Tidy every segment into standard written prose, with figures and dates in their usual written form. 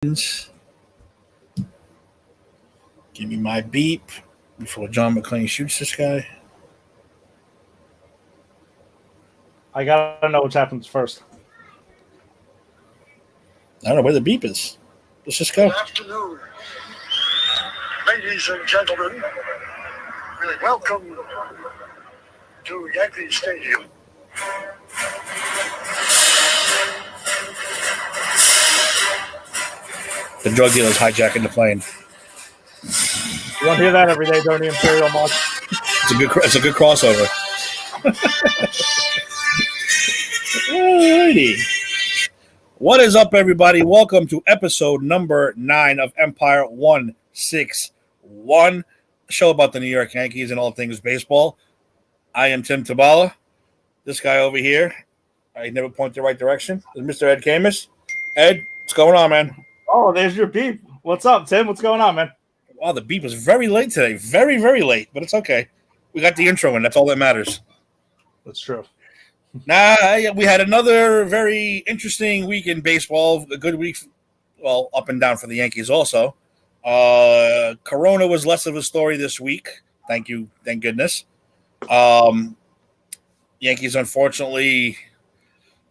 Give me my beep before John McClane shoots this guy. I gotta know what happens first. I don't know where the beep is. Let's just go. Good afternoon, ladies and gentlemen. Welcome to Yankee Stadium. The drug dealer's hijacking the plane. You don't hear that every day during the Imperial March. It's a good crossover. Alrighty. What is up, everybody? Welcome to episode number 9 of Empire 161, a show about the New York Yankees and all things baseball. I am Tim Tabala. This guy over here, I never point the right direction, is Mr. Ed Camus. Ed, what's going on, man? Oh, there's your beep. What's up, Tim? What's going on, man? Wow, the beep was very late today. Very, very late, but it's okay. We got the intro in. That's all that matters. That's true. We had another very interesting week in baseball. A good week, well, up and down for the Yankees also. Corona was less of a story this week. Thank you. Thank goodness. Yankees, unfortunately,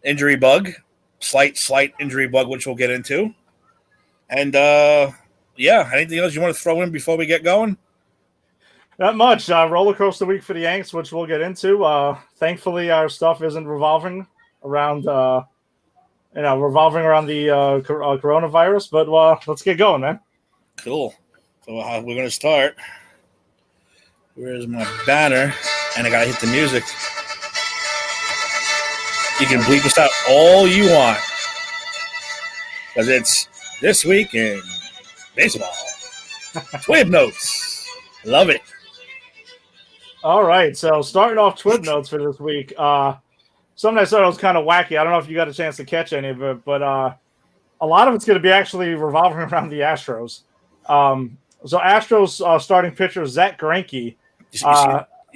injury bug. Slight injury bug, which we'll get into. And, anything else you want to throw in before we get going? Not much. Roller coaster week for the Yanks, which we'll get into. Thankfully, our stuff isn't revolving around the coronavirus. But let's get going, man. Cool. So we're going to start. Where's my banner? And I got to hit the music. You can bleep us out all you want. Because it's this week in baseball. TWIB notes. Love it. All right. So starting off TWIB notes for this week. Something I thought was kind of wacky. I don't know if you got a chance to catch any of it, but a lot of it's going to be actually revolving around the Astros. So Astros starting pitcher Zach Greinke. You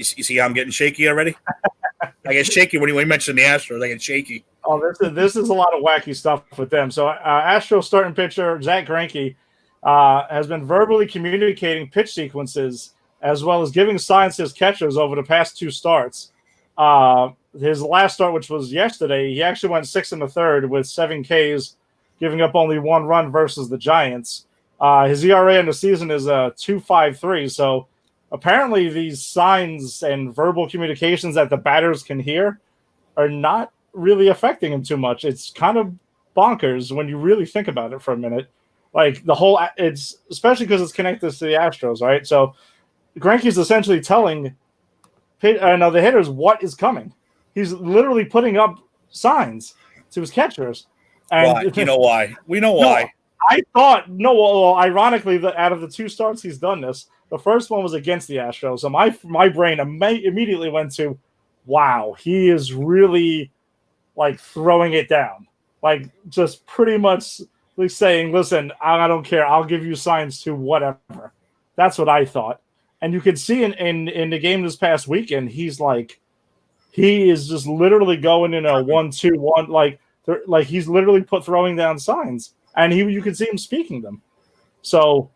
see how I'm getting shaky already? I get shaky when you mention the Astros. I get shaky. Oh, this is a lot of wacky stuff with them. So Astros starting pitcher Zach Greinke has been verbally communicating pitch sequences as well as giving signs to his catchers over the past 2 starts. His last start, which was yesterday, he actually went 6 1/3 with 7 Ks, giving up only 1 run versus the Giants. His ERA in the season is 2.53. So apparently these signs and verbal communications that the batters can hear are not really affecting him too much. It's kind of bonkers when you really think about it for a minute. Like it's especially because it's connected to the Astros, right? So Greinke's essentially telling the hitters what is coming. He's literally putting up signs to his catchers. And why? You know why? We know why. I thought, ironically, out of the 2 starts he's done this, the first one was against the Astros. So my brain immediately went to, wow, he is really like throwing it down. Like just pretty much like saying, listen, I don't care. I'll give you signs to whatever. That's what I thought. And you could see in the game this past weekend, he is just literally going in a 1-2-1, like he's literally throwing down signs, and you could see him speaking them. So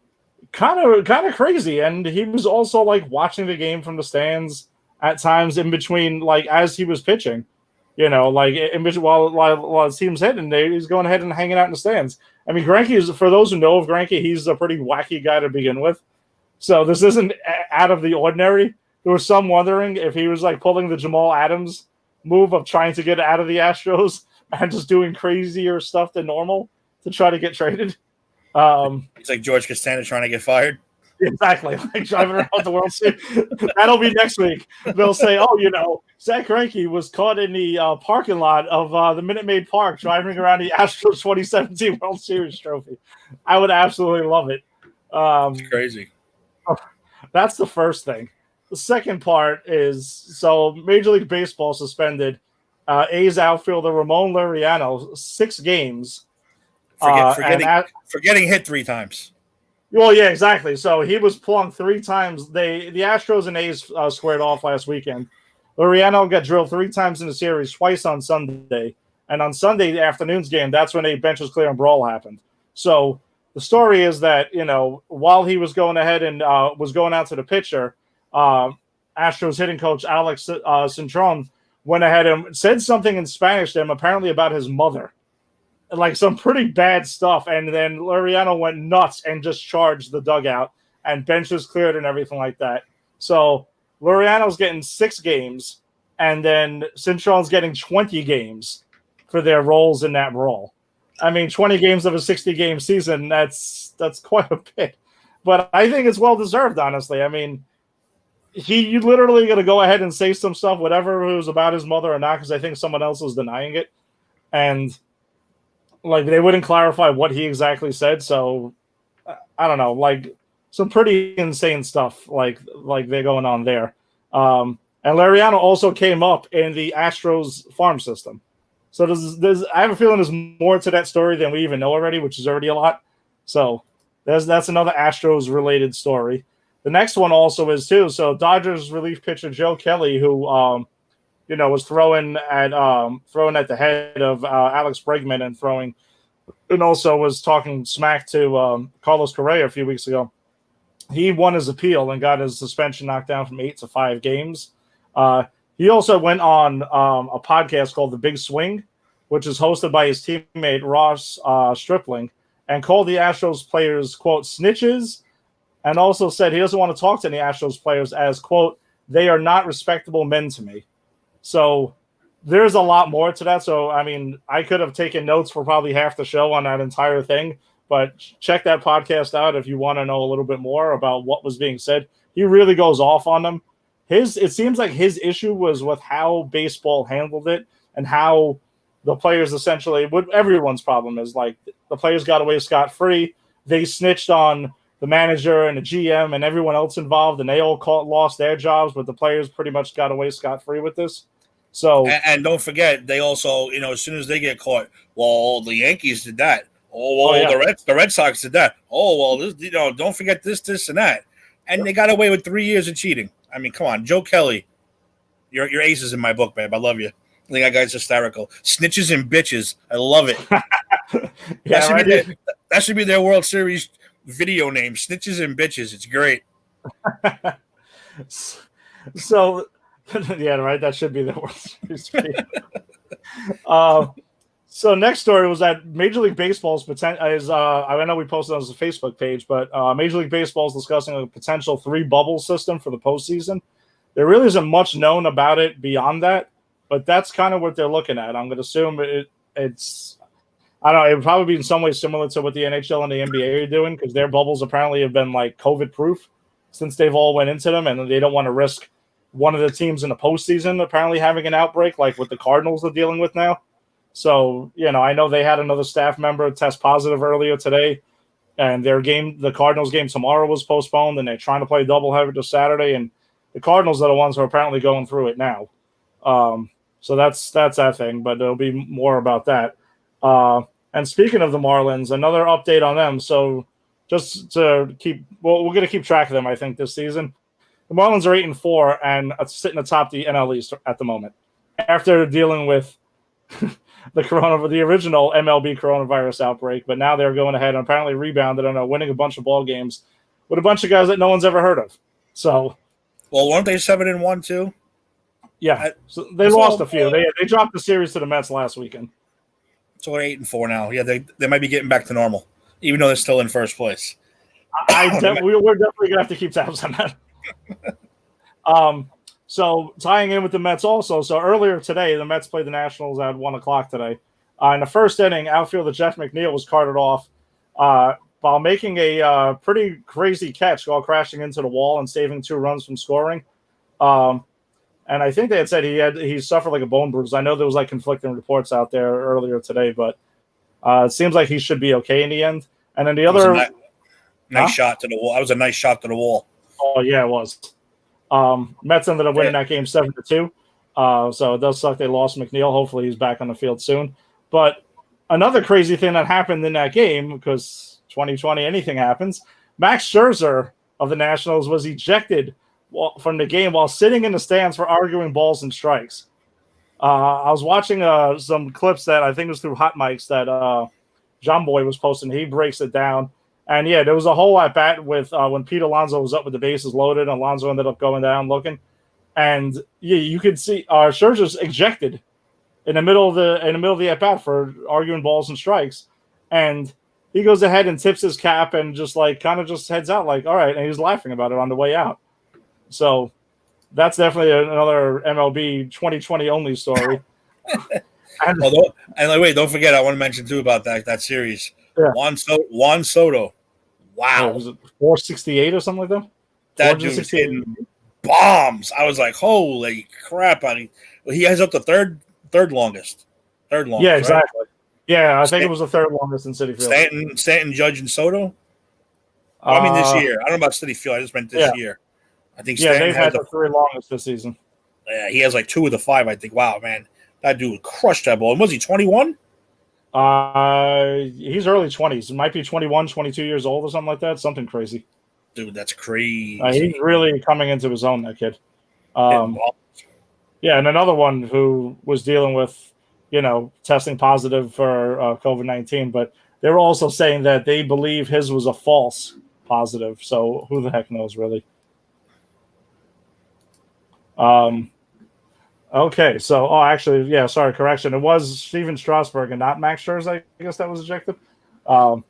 kind of crazy. And he was also like watching the game from the stands at times in between, like as he was pitching, like in between while his team's hitting, he's going ahead and hanging out in the stands. I mean, Greinke is, for those who know of Greinke, he's a pretty wacky guy to begin with. So this isn't out of the ordinary. There was some wondering if he was like pulling the Jamal Adams move of trying to get out of the Astros and just doing crazier stuff than normal to try to get traded. It's like George Costanza trying to get fired. Exactly, like driving around the World Series. That'll be next week. They'll say, Zach Greinke was caught in the parking lot of the Minute Maid Park driving around the Astros 2017 World Series trophy. I would absolutely love it. It's crazy. That's the first thing. The second part is, so Major League Baseball suspended A's outfielder Ramon Laureano 6 games. Forgetting hit 3 times. Well, yeah, exactly. So he was plunked 3 times. The Astros and A's squared off last weekend. Laureano got drilled 3 times in the series, twice on Sunday. And on Sunday, the afternoon's game, that's when a benches clear and brawl happened. So the story is that, while he was going ahead and was going out to the pitcher, Astros hitting coach Alex Cintron went ahead and said something in Spanish to him, apparently about his mother. Like some pretty bad stuff. And then Laureano went nuts and just charged the dugout, and benches cleared and everything like that. So Laureano's getting 6 games, and then Cintron's getting 20 games for their roles in that role. I mean, 20 games of a 60-game season, that's quite a bit. But I think it's well-deserved, honestly. I mean, you literally going to go ahead and say some stuff, whatever it was about his mother or not, because I think someone else was denying it. And like, they wouldn't clarify what he exactly said, so I don't know, like some pretty insane stuff like they're going on there. And Laureano also came up in the Astros farm system. So I have a feeling there's more to that story than we even know already, which is already a lot. So that's another Astros related story. The next one also is too. So Dodgers relief pitcher Joe Kelly, who was throwing at the head of Alex Bregman and also was talking smack to Carlos Correa a few weeks ago. He won his appeal and got his suspension knocked down from 8 to 5 games. He also went on a podcast called The Big Swing, which is hosted by his teammate Ross Stripling, and called the Astros players, quote, snitches, and also said he doesn't want to talk to any Astros players as, quote, they are not respectable men to me. So there's a lot more to that. So, I mean, I could have taken notes for probably half the show on that entire thing, but check that podcast out if you want to know a little bit more about what was being said. He really goes off on them. It seems like his issue was with how baseball handled it and how the players essentially, what everyone's problem is, like the players got away scot-free. They snitched on the manager and the GM and everyone else involved, and they all lost their jobs, but the players pretty much got away scot-free with this. So, and don't forget, they also, as soon as they get caught, well, the Yankees did that. Oh, well, yeah. the Red Sox did that. Oh, well, this, don't forget this, and that. And They got away with 3 years of cheating. I mean, come on, Joe Kelly, your aces in my book, babe. I love you. I think that guy's hysterical. Snitches and bitches. I love it. That should be their World Series video name, Snitches and Bitches. It's great. So, yeah, right. That should be the World Series video. So next story was that Major League Baseball's potential is I know we posted on the Facebook page, but Major League Baseball is discussing a potential 3 bubble system for the postseason. There really isn't much known about it beyond that, but that's kind of what they're looking at. I'm going to assume it's I don't know. It would probably be in some way similar to what the NHL and the NBA are doing, because their bubbles apparently have been like COVID proof since they've all went into them, and they don't want to risk one of the teams in the postseason apparently having an outbreak like what the Cardinals are dealing with now. So, I know they had another staff member test positive earlier today, and the Cardinals game tomorrow was postponed, and they're trying to play doubleheader this Saturday, and the Cardinals are the ones who are apparently going through it now. So that's that thing, but there'll be more about that. And speaking of the Marlins, another update on them. So just to we're going to keep track of them, I think, this season. The Marlins are 8-4 and sitting atop the NL East at the moment, after dealing with the original MLB coronavirus outbreak, but now they're going ahead and apparently rebounded and are winning a bunch of ball games with a bunch of guys that no one's ever heard of. So, well, weren't they 7-1 too? Yeah, so they lost a few. They dropped the series to the Mets last weekend. So we're 8-4 now. Yeah, they might be getting back to normal, even though they're still in first place. We're definitely gonna have to keep tabs on that. So tying in with the Mets also. So earlier today, the Mets played the Nationals at 1:00 today. In the first inning, outfielder Jeff McNeil was carted off while making a pretty crazy catch while crashing into the wall and saving 2 runs from scoring. And I think they had said he suffered like a bone bruise. I know there was like conflicting reports out there earlier today, but it seems like he should be okay in the end. And then the other nice shot to the wall. That was a nice shot to the wall. Oh yeah, it was. Mets ended up winning that game 7-2. So it does suck they lost McNeil. Hopefully he's back on the field soon. But another crazy thing that happened in that game, because 2020 anything happens, Max Scherzer of the Nationals was ejected from the game while sitting in the stands for arguing balls and strikes. I was watching some clips that I think was through Hot Mics that John Boy was posting. He breaks it down. And, yeah, there was a whole at-bat with when Pete Alonso was up with the bases loaded. Alonso ended up going down looking. And, yeah, you could see Scherzer's ejected in the middle of the at-bat for arguing balls and strikes. And he goes ahead and tips his cap and just, like, kind of just heads out like, all right. And he's laughing about it on the way out. So that's definitely another MLB 2020 only story. And wait, don't forget, I want to mention too about that series. Yeah. Juan Soto. Wow. Was it 468 or something like that? That dude was hitting bombs. I was like, holy crap. He has up to third longest. Yeah, exactly. Right? Yeah, I think it was the third longest in Citi Field. Stanton, Judge, and Soto? I mean, this year. I don't know about Citi Field. I just meant this year. I think Stanton they've had the three longest this season. Yeah, he has like 2 of the 5, I think. Wow, man. That dude crushed that ball. And was he 21? He's early 20s. It might be 21, 22 years old or something like that. Something crazy. Dude, that's crazy. He's really coming into his own, that kid. Yeah, and another one who was dealing with, testing positive for COVID-19, but they were also saying that they believe his was a false positive. So who the heck knows, really? Okay, so actually, sorry, correction. It was Steven Strasburg and not Max Scherzer. I guess that was ejected. My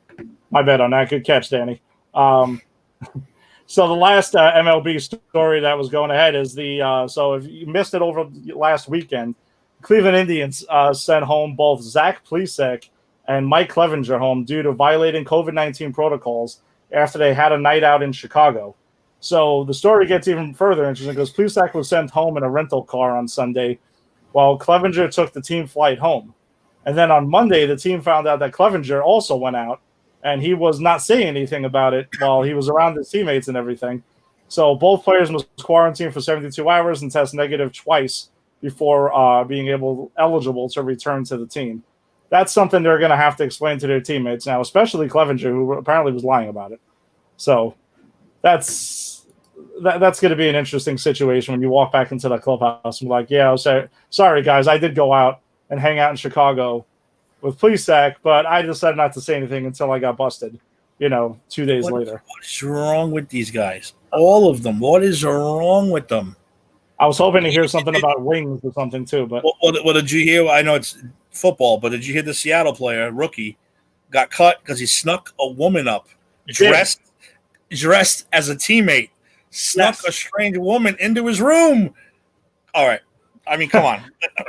bad on that. Good catch, Danny. So the last MLB story that was going ahead is so if you missed it over last weekend, Cleveland Indians sent home both Zach Plesac and Mike Clevenger home due to violating COVID-19 protocols after they had a night out in Chicago. So the story gets even further interesting because Plesac was sent home in a rental car on Sunday while Clevenger took the team flight home. And then on Monday, the team found out that Clevenger also went out and he was not saying anything about it while he was around his teammates and everything. So both players must quarantine for 72 hours and test negative twice before being eligible to return to the team. That's something they're going to have to explain to their teammates now, especially Clevenger, who apparently was lying about it. So that's going to be an interesting situation when you walk back into the clubhouse and be like, yeah, sorry, guys, I did go out and hang out in Chicago with Plesac, but I decided not to say anything until I got busted, 2 days later. What's wrong with these guys? All of them. What is wrong with them? I was hoping to hear something about wings or something too, but what did you hear? I know it's football, but did you hear the Seattle player, rookie, got cut because he snuck a woman up, dressed as a teammate, snuck a strange woman into his room. All right, I mean, come on.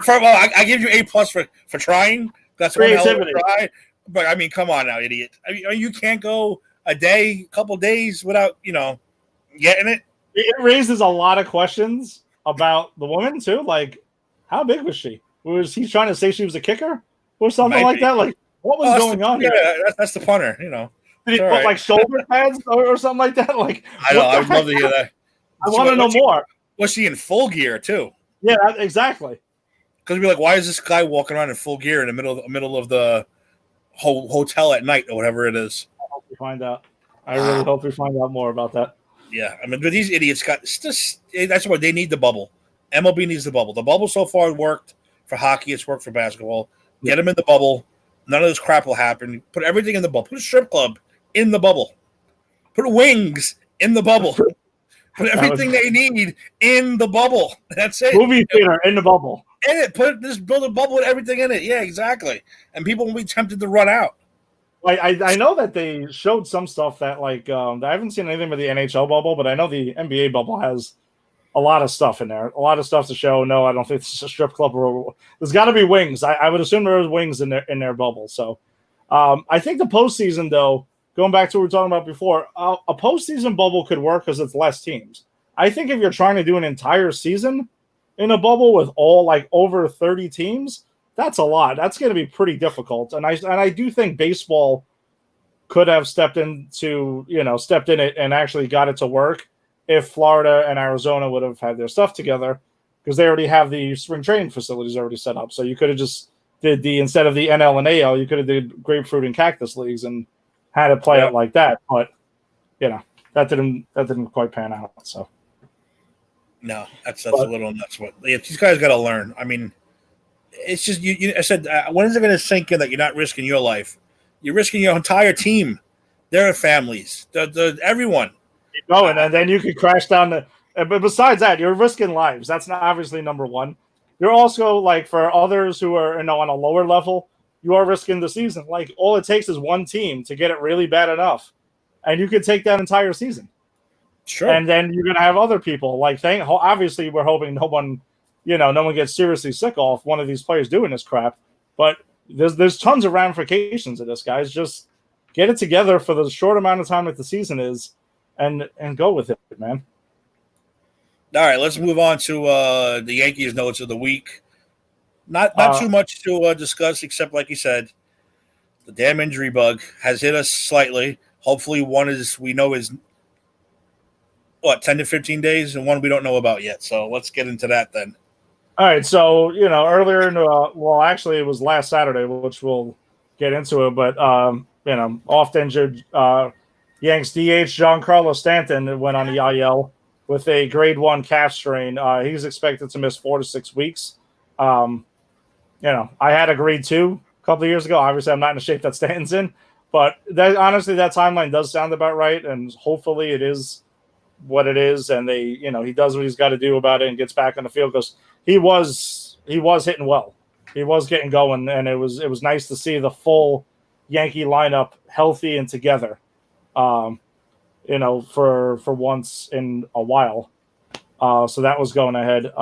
First of all, I give you A+ for trying. That's one hell of a try. But I mean, come on now, idiot. I mean, you can't go a couple days without getting it. It raises a lot of questions about the woman too. Like, how big was she? Was he trying to say she was a kicker or something like that? Like, what was going on? Yeah, that's the punter. Did he put like shoulder pads or something like that? Like, I know. I would love to hear that. I want to know more. Was she in full gear too? Yeah, exactly. Because we'd be like, why is this guy walking around in full gear in the middle of the hotel at night or whatever it is? I hope we find out. I really hope we find out more about that. Yeah, I mean, but these idiots that's why they need the bubble. MLB needs the bubble. The bubble so far worked for hockey. It's worked for basketball. Get them in the bubble. None of this crap will happen. Put everything in the bubble. Put a strip club in the bubble. Put wings in the bubble. Put everything they need in the bubble. That's it. Movie theater in the bubble. In it. Build a bubble with everything in it. Yeah, exactly. And people will be tempted to run out. I know that they showed some stuff that I haven't seen anything with the NHL bubble, but I know the NBA bubble has a lot of stuff in there, a lot of stuff to show. No, I don't think it's a strip club. There's got to be wings. I would assume there's wings in their bubble. So I think the postseason, though, going back to what we were talking about before, a postseason bubble could work because it's less teams. I think if you're trying to do an entire season in a bubble with all over 30 teams, that's a lot. That's going to be pretty difficult. And I do think baseball could have stepped in it and actually got it to work if Florida and Arizona would have had their stuff together, because they already have the spring training facilities already set up. So you could have just did instead of the NL and AL, you could have did grapefruit and cactus leagues and had it play out like that. But that didn't quite pan out. So no, that's a little nuts. These guys got to learn. I mean, it's just I said, when is it going to sink in that you're not risking your life? You're risking your entire team, their families, everyone. No, and then you could crash down the. But besides that, you're risking lives. That's not obviously number one. You're also like for others who are on a lower level, you are risking the season. Like all it takes is one team to get it really bad enough, and you could take that entire season. Sure. And then you're gonna have other people like obviously we're hoping no one gets seriously sick off one of these players doing this crap. But there's tons of ramifications of this, guys. Just get it together for the short amount of time that the season is, and go with it, man. All right, let's move on to the Yankees notes of the week. Not too much to discuss, except like you said, the damn injury bug has hit us slightly. Hopefully, one is 10 to 15 days, and one we don't know about yet. So let's get into that then. All right, so earlier in actually it was last Saturday, which we'll get into it, but oft injured Yanks DH Giancarlo Stanton went on the IL with a grade 1 calf strain. He's expected to miss 4 to 6 weeks. I had agreed to a couple of years ago. Obviously, I'm not in the shape that Stanton's in, but honestly, that timeline does sound about right, and hopefully it is what it is, and he does what he's got to do about it and gets back on the field because he was hitting well. He was getting going, and it was nice to see the full Yankee lineup healthy and together. For once in a while. So that was going ahead.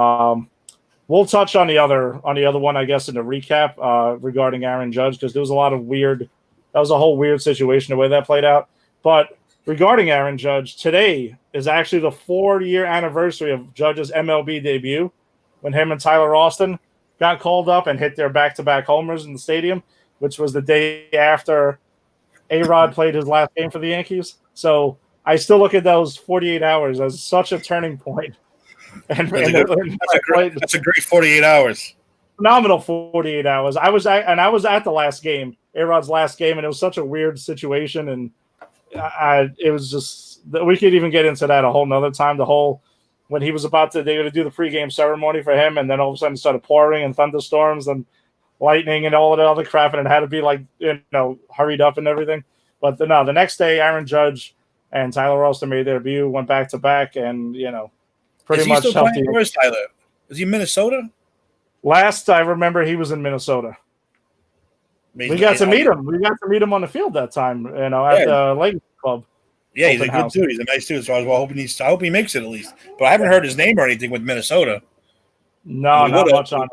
We'll touch on the other one, I guess, in the recap regarding Aaron Judge, because there was that was a whole weird situation the way that played out. But regarding Aaron Judge, today is actually the 4-year anniversary of Judge's MLB debut when him and Tyler Austin got called up and hit their back-to-back homers in the stadium, which was the day after A-Rod played his last game for the Yankees. So I still look at those 48 hours as such a turning point. And that's a great 48 hours. Phenomenal 48 hours. I was at the last game, A-Rod's last game, and it was such a weird situation. And it was just, we could even get into that a whole nother time. When he was they were going to do the pregame ceremony for him, and then all of a sudden it started pouring and thunderstorms and lightning and all of that other crap, and it had to be hurried up and everything. But the next day, Aaron Judge and Tyler Austin made their debut, went back to back, and pretty much helped. Where's Tyler? Is he in Minnesota? Last I remember, he was in Minnesota. We got to meet him. We got to meet him on the field that time, at the Lakers Club. Yeah, he's a good dude. He's a nice dude. So I was hoping he makes it at least. But I haven't heard his name or anything with Minnesota. No, not much on it.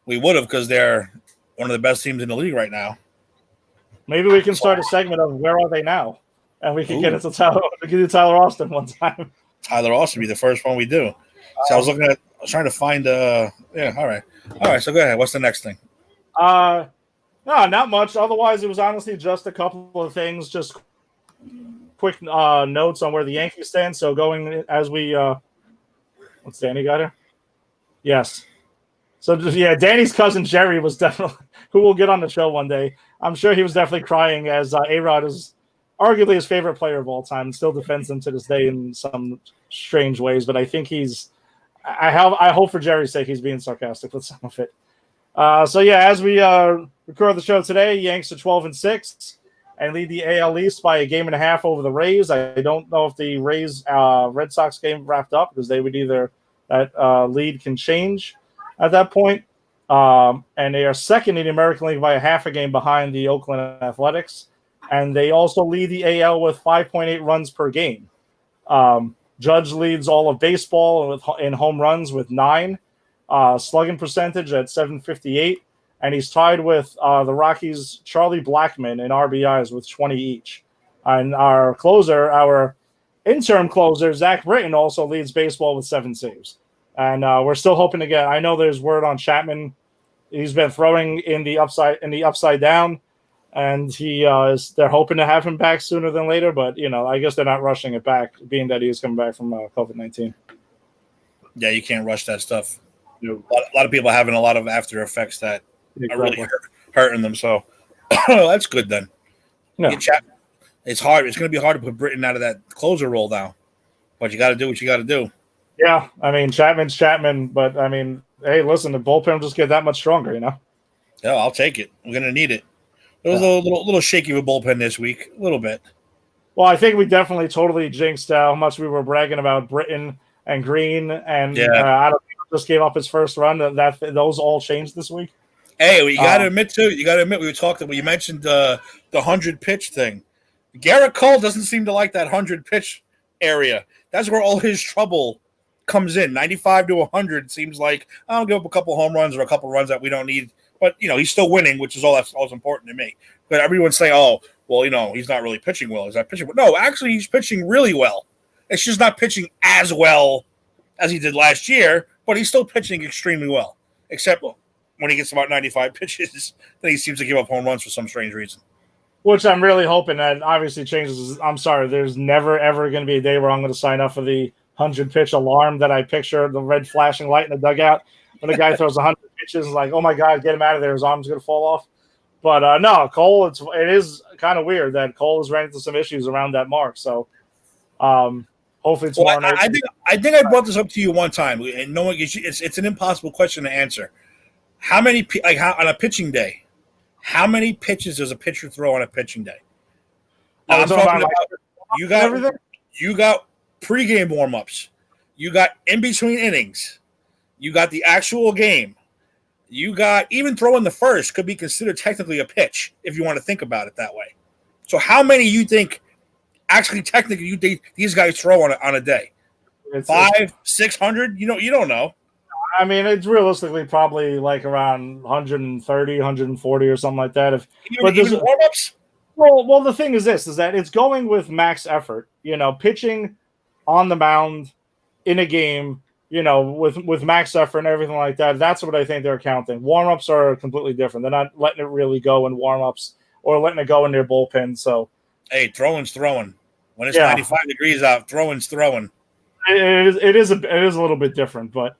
We would have, because they're one of the best teams in the league right now. Maybe we can start a segment of where are they now, and we can get into Tyler. We can do Tyler Austin one time. Tyler Austin be the first one we do. So I was trying to find. All right. So go ahead. What's the next thing? No, not much. Otherwise, it was honestly just a couple of things. Just quick notes on where the Yankees stand. So going as we, what's Danny got here? Yes. So Danny's cousin Jerry was definitely, who will get on the show one day. I'm sure he was definitely crying as A-Rod is arguably his favorite player of all time and still defends him to this day in some strange ways. But I think I hope for Jerry's sake he's being sarcastic with some of it. As we record the show today, Yanks are 12-6 and lead the AL East by a game and a half over the Rays. I don't know if the Rays Red Sox game wrapped up, because they would either that lead can change at that point. And they are second in the American League by a half a game behind the Oakland Athletics. And they also lead the AL with 5.8 runs per game. Judge leads all of baseball in home runs with 9. Slugging percentage at 758. And he's tied with the Rockies' Charlie Blackmon in RBIs with 20 each. And our interim closer, Zach Britton, also leads baseball with 7 saves. And we're still hoping to get. I know there's word on Chapman. He's been throwing in the upside down, and they're hoping to have him back sooner than later. But I guess they're not rushing it back, being that he is coming back from COVID-19. Yeah, you can't rush that stuff. A lot of people are having a lot of after effects that are really hurting them. So that's good then. Yeah. It's hard. It's going to be hard to put Britton out of that closer role now, but you got to do what you got to do. Yeah, I mean, Chapman's Chapman, but I mean, hey, listen, the bullpen will just get that much stronger, Yeah, I'll take it. We're going to need it. It was a little shaky of a bullpen this week, a little bit. Well, I think we definitely totally jinxed how much we were bragging about Britton and Green, and I don't think just gave up his first run. That those all changed this week. Hey, you got to admit too. You got to admit we were talking. You mentioned the 100 pitch thing. Garrett Cole doesn't seem to like that 100 pitch area. That's where all his trouble comes in. 95 to 100 seems like I'll give up a couple home runs or a couple runs that we don't need. But he's still winning, which is all that's important to me. But everyone's saying, "Oh, well, he's not really pitching well. He's not pitching well." No, actually, he's pitching really well. It's just not pitching as well as he did last year, but he's still pitching extremely well. Except when he gets about 95 pitches, then he seems to give up home runs for some strange reason. Which I'm really hoping that obviously changes. I'm sorry, there's never, ever going to be a day where I'm going to sign up for the 100-pitch alarm that I picture, the red flashing light in the dugout. When a guy throws 100 pitches, it's like, oh, my God, get him out of there. His arm's going to fall off. But, no, Cole, it is kind of weird that Cole has ran into some issues around that mark. So, hopefully tomorrow night. I think I brought this up to you one time. And no one, it's an impossible question to answer. How many on a pitching day? How many pitches does a pitcher throw on a pitching day? Now, I'm talking about you got everything. You got pregame warm-ups. You got in between innings. You got the actual game. You got even throwing the first could be considered technically a pitch if you want to think about it that way. So how many you think actually technically you think these guys throw on a day? 500, 600? You don't know. I mean, it's realistically probably like around 130, 140 or something like that. Even warm-ups? Well, the thing is that it's going with max effort. Pitching on the mound in a game, with max effort and everything like that. That's what I think they're counting. Warm-ups are completely different. They're not letting it really go in warm-ups or letting it go in their bullpen. So, hey, throwing's throwing. When it's 95 degrees out, throwing's throwing. It is a little bit different, but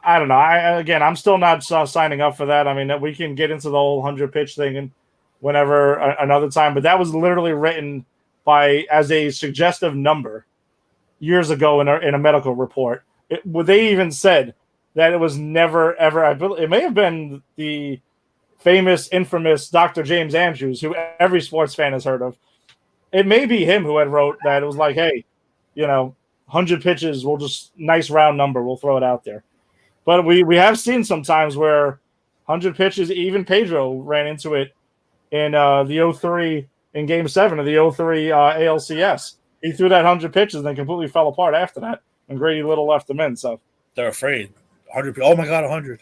I don't know. I'm still not signing up for that. I mean, we can get into the whole 100-pitch thing and whenever another time, but that was literally written as a suggestive number years ago in a medical report. They even said that it was never ever. It may have been the famous, infamous Dr. James Andrews, who every sports fan has heard of. It may be him who had wrote that. It was like, hey, 100 pitches, we'll just nice round number, we'll throw it out there. But we have seen sometimes where 100 pitches, even Pedro ran into it in the 03 in Game 7 of the 03 ALCS. He threw that 100 pitches and then completely fell apart after that, and Grady Little left him in. So they're afraid. 100. Oh my God, 100.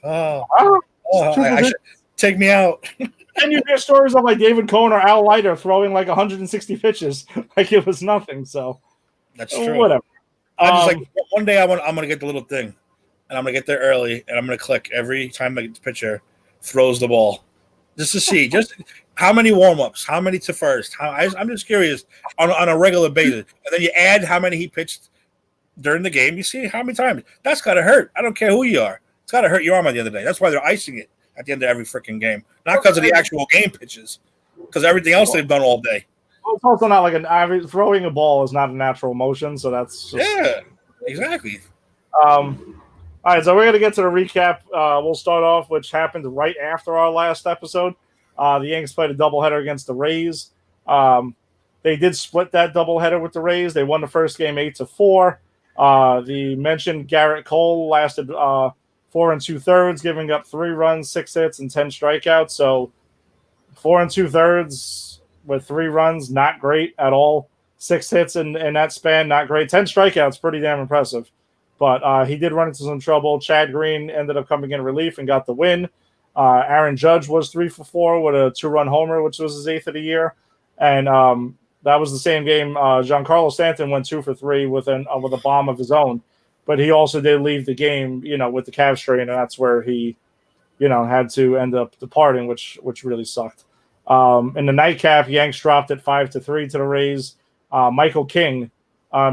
Take me out. And you hear stories of like David Cohn or Al Leiter throwing like 160 pitches like it was nothing. So that's true. Whatever. I just one day I'm gonna get the little thing. And I'm going to get there early, and I'm going to click every time the pitcher throws the ball just to see just how many warm-ups, how many to first. I'm just curious on a regular basis. And then you add how many he pitched during the game. You see how many times. That's got to hurt. I don't care who you are. It's got to hurt your arm at the end of the day. That's why they're icing it at the end of every freaking game. Not because of the actual game pitches, because everything else they've done all day. Well, it's also not like throwing a ball is not a natural motion, so that's just, yeah, exactly. All right, so we're going to get to the recap. We'll start off, which happened right after our last episode. The Yanks played a doubleheader against the Rays. They did split that doubleheader with the Rays. They won the first game 8-4. The mentioned Garrett Cole lasted 4 2/3, giving up 3 runs, 6 hits, and 10 strikeouts. So 4 2/3 with 3 runs, not great at all. 6 hits in that span, not great. 10 strikeouts, pretty damn impressive. But he did run into some trouble. Chad Green ended up coming in relief and got the win. Aaron Judge was 3 for 4 with a 2-run homer, which was his 8th of the year. And that was the same game. Giancarlo Stanton went 2 for 3 with a bomb of his own. But he also did leave the game, with the calf strain, and that's where he, had to end up departing, which really sucked. In the nightcap, Yanks dropped it 5-3 to the Rays. Michael King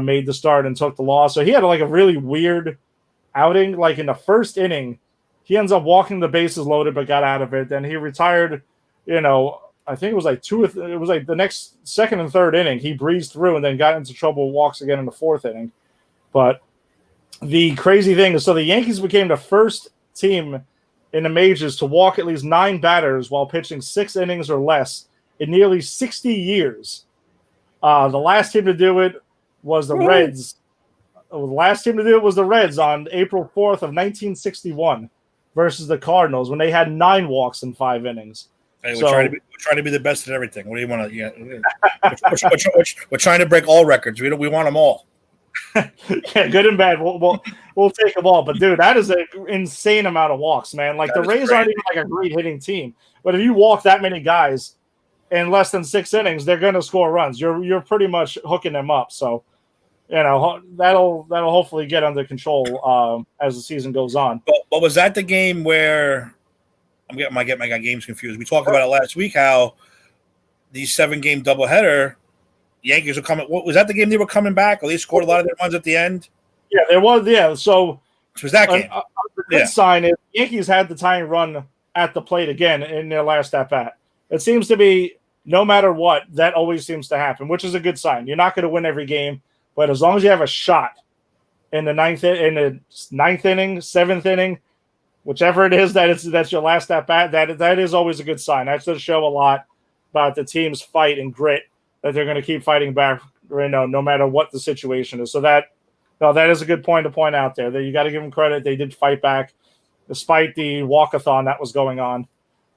made the start and took the loss. So he had a really weird outing. Like in the first inning, he ends up walking the bases loaded, but got out of it. Then he retired, I think it was like the next second and third inning, he breezed through and then got into trouble with walks again in the 4th inning. But the crazy thing is, so the Yankees became the first team in the majors to walk at least 9 batters while pitching 6 innings or less in nearly 60 years. The last team to do it was the Reds. The last team to do it was the Reds on April 4th of 1961 versus the Cardinals when they had 9 walks in 5 innings. Hey, we're trying to be the best at everything. What do you want to? Yeah, we're trying to break all records. We want them all. Yeah, good and bad. We'll take them all. But dude, that is an insane amount of walks, man. Like the Rays aren't even like a great hitting team, but if you walk that many guys in less than 6 innings, they're going to score runs. You're pretty much hooking them up. So, that'll hopefully get under control as the season goes on. But was that the game where I'm getting my games confused? We talked about it last week how these 7-game doubleheader Yankees are coming. What was that the game they were coming back? Or they scored a lot of their runs at the end. Yeah, there was. Yeah, so it was that game. The good sign is Yankees had the tying run at the plate again in their last at bat. It seems to be no matter what, that always seems to happen, which is a good sign. You're not going to win every game, but as long as you have a shot in the ninth inning, 7th inning, whichever it is that's your last at bat, that is always a good sign. That does show a lot about the team's fight and grit that they're going to keep fighting back, no matter what the situation is. So that is a good point to point out there. That you got to give them credit; they did fight back despite the walkathon that was going on.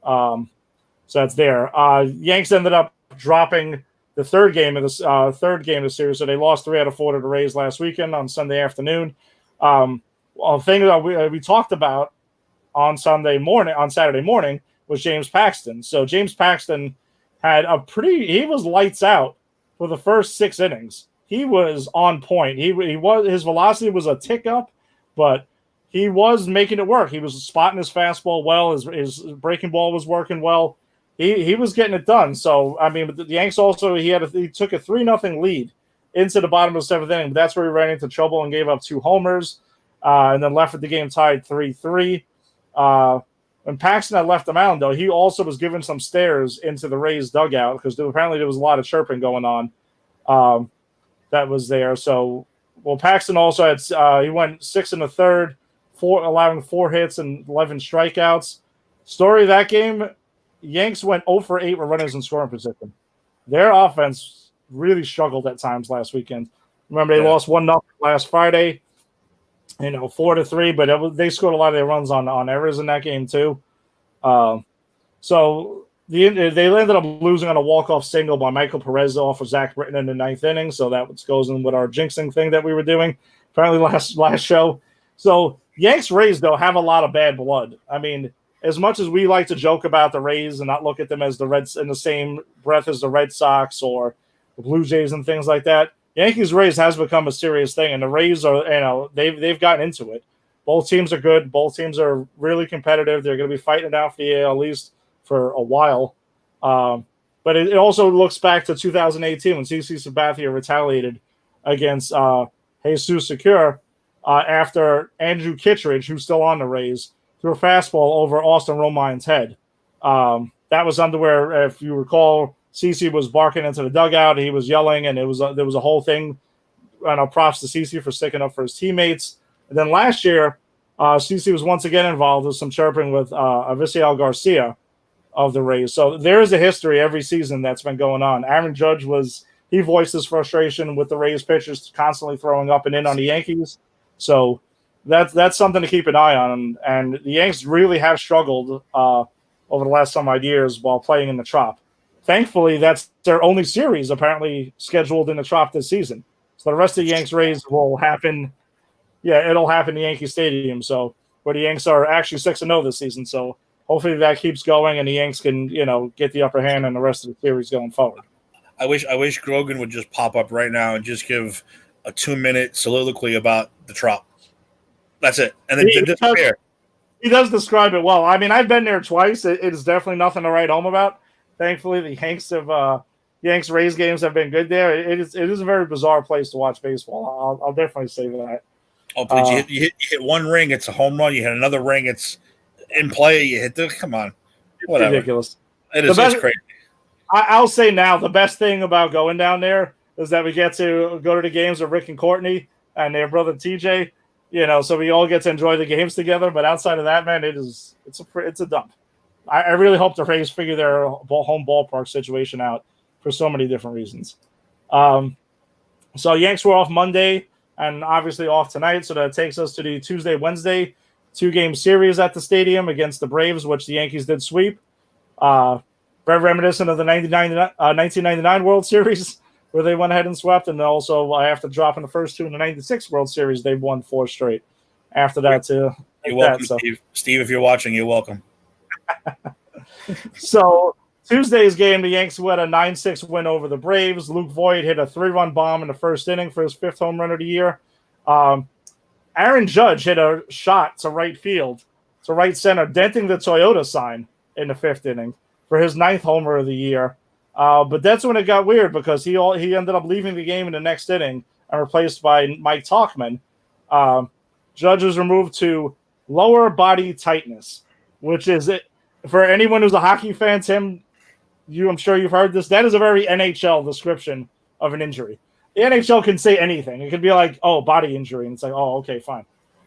So that's there. Yanks ended up dropping the third game of the series, so they lost 3 out of 4 to the Rays last weekend on Sunday afternoon. A thing that we talked about on Saturday morning was James Paxton. So James Paxton had he was lights out for the first 6 innings. He was on point. His velocity was a tick up, but he was making it work. He was spotting his fastball well. His breaking ball was working well. He was getting it done. So I mean, the Yanks also he took a 3-0 lead into the bottom of the 7th inning. But that's where he ran into trouble and gave up 2 homers, and then left the game tied 3-3. When Paxton had left the mound, though, he also was given some stares into the Rays dugout because apparently there was a lot of chirping going on that was there. So, Paxton also had he went 6 1/3, allowing 4 hits and 11 strikeouts. Story of that game, Yanks went 0 for 8 with runners in scoring position. Their offense really struggled at times last weekend. Remember, they lost 1-0 last Friday. 4-3, but they scored a lot of their runs on errors in that game too. So they ended up losing on a walk-off single by Michael Perez off of Zach Britton in the 9th inning. So that goes in with our jinxing thing that we were doing apparently last show. So Yanks Rays though have a lot of bad blood. I mean, as much as we like to joke about the Rays and not look at them as the Reds in the same breath as the Red Sox or the Blue Jays and things like that, Yankees Rays has become a serious thing, and the Rays are they've gotten into it. Both teams are good. Both teams are really competitive. They're going to be fighting it out for the AL East for a while. But it also looks back to 2018 when CC Sabathia retaliated against Jesus Secure after Andrew Kittredge, who's still on the Rays, threw a fastball over Austin Romine's head. That was under where, if you recall, CC was barking into the dugout. He was yelling, and there was a whole thing. Props to CC for sticking up for his teammates. And then last year, CC was once again involved with some chirping with Avisail Garcia of the Rays. So there is a history every season that's been going on. Aaron Judge he voiced his frustration with the Rays pitchers constantly throwing up and in on the Yankees. So that's something to keep an eye on. And the Yanks really have struggled over the last some odd years while playing in the Trop. Thankfully, that's their only series apparently scheduled in the Trop this season. So the rest of the Yanks Rays will happen. Yeah, it'll happen in Yankee Stadium. So where the Yanks are actually 6-0 this season. So hopefully that keeps going and the Yanks can, get the upper hand in the rest of the series going forward. I wish Grogan would just pop up right now and just give a 2-minute soliloquy about the Trop. That's it. And then disappear. He does describe it well. I mean, I've been there twice. It is definitely nothing to write home about. Thankfully, the Yanks Rays games have been good there. It is a very bizarre place to watch baseball. I'll definitely say that. Oh, please! You hit one ring, it's a home run. You hit another ring, it's in play. You hit come on, whatever. Ridiculous. It's crazy. I'll say now the best thing about going down there is that we get to go to the games with Rick and Courtney and their brother TJ. So we all get to enjoy the games together. But outside of that, man, it's a dump. I really hope the Rays figure their home ballpark situation out for so many different reasons. So Yanks were off Monday and obviously off tonight. So that takes us to the Tuesday, Wednesday 2-game series at the stadium against the Braves, which the Yankees did sweep. Very reminiscent of the 1999 World Series where they went ahead and swept. And also after dropping the first two in the 96 World Series, they won 4 straight after that. You're welcome, Steve. Steve, if you're watching, you're welcome. So Tuesday's game, the Yanks had a 9-6 win over the Braves. Luke Voigt hit a 3-run bomb in the first inning for his 5th home run of the year. Aaron Judge hit a shot to right field, to right center, denting the Toyota sign in the 5th inning for his 9th homer of the year. But that's when it got weird because he ended up leaving the game in the next inning and replaced by Mike Tauchman. Judge was removed to lower body tightness, which is it. For anyone who's a hockey fan, Tim, I'm sure you've heard this. That is a very NHL description of an injury. The NHL can say anything. It could be like, oh, body injury. And it's like, oh, okay, fine.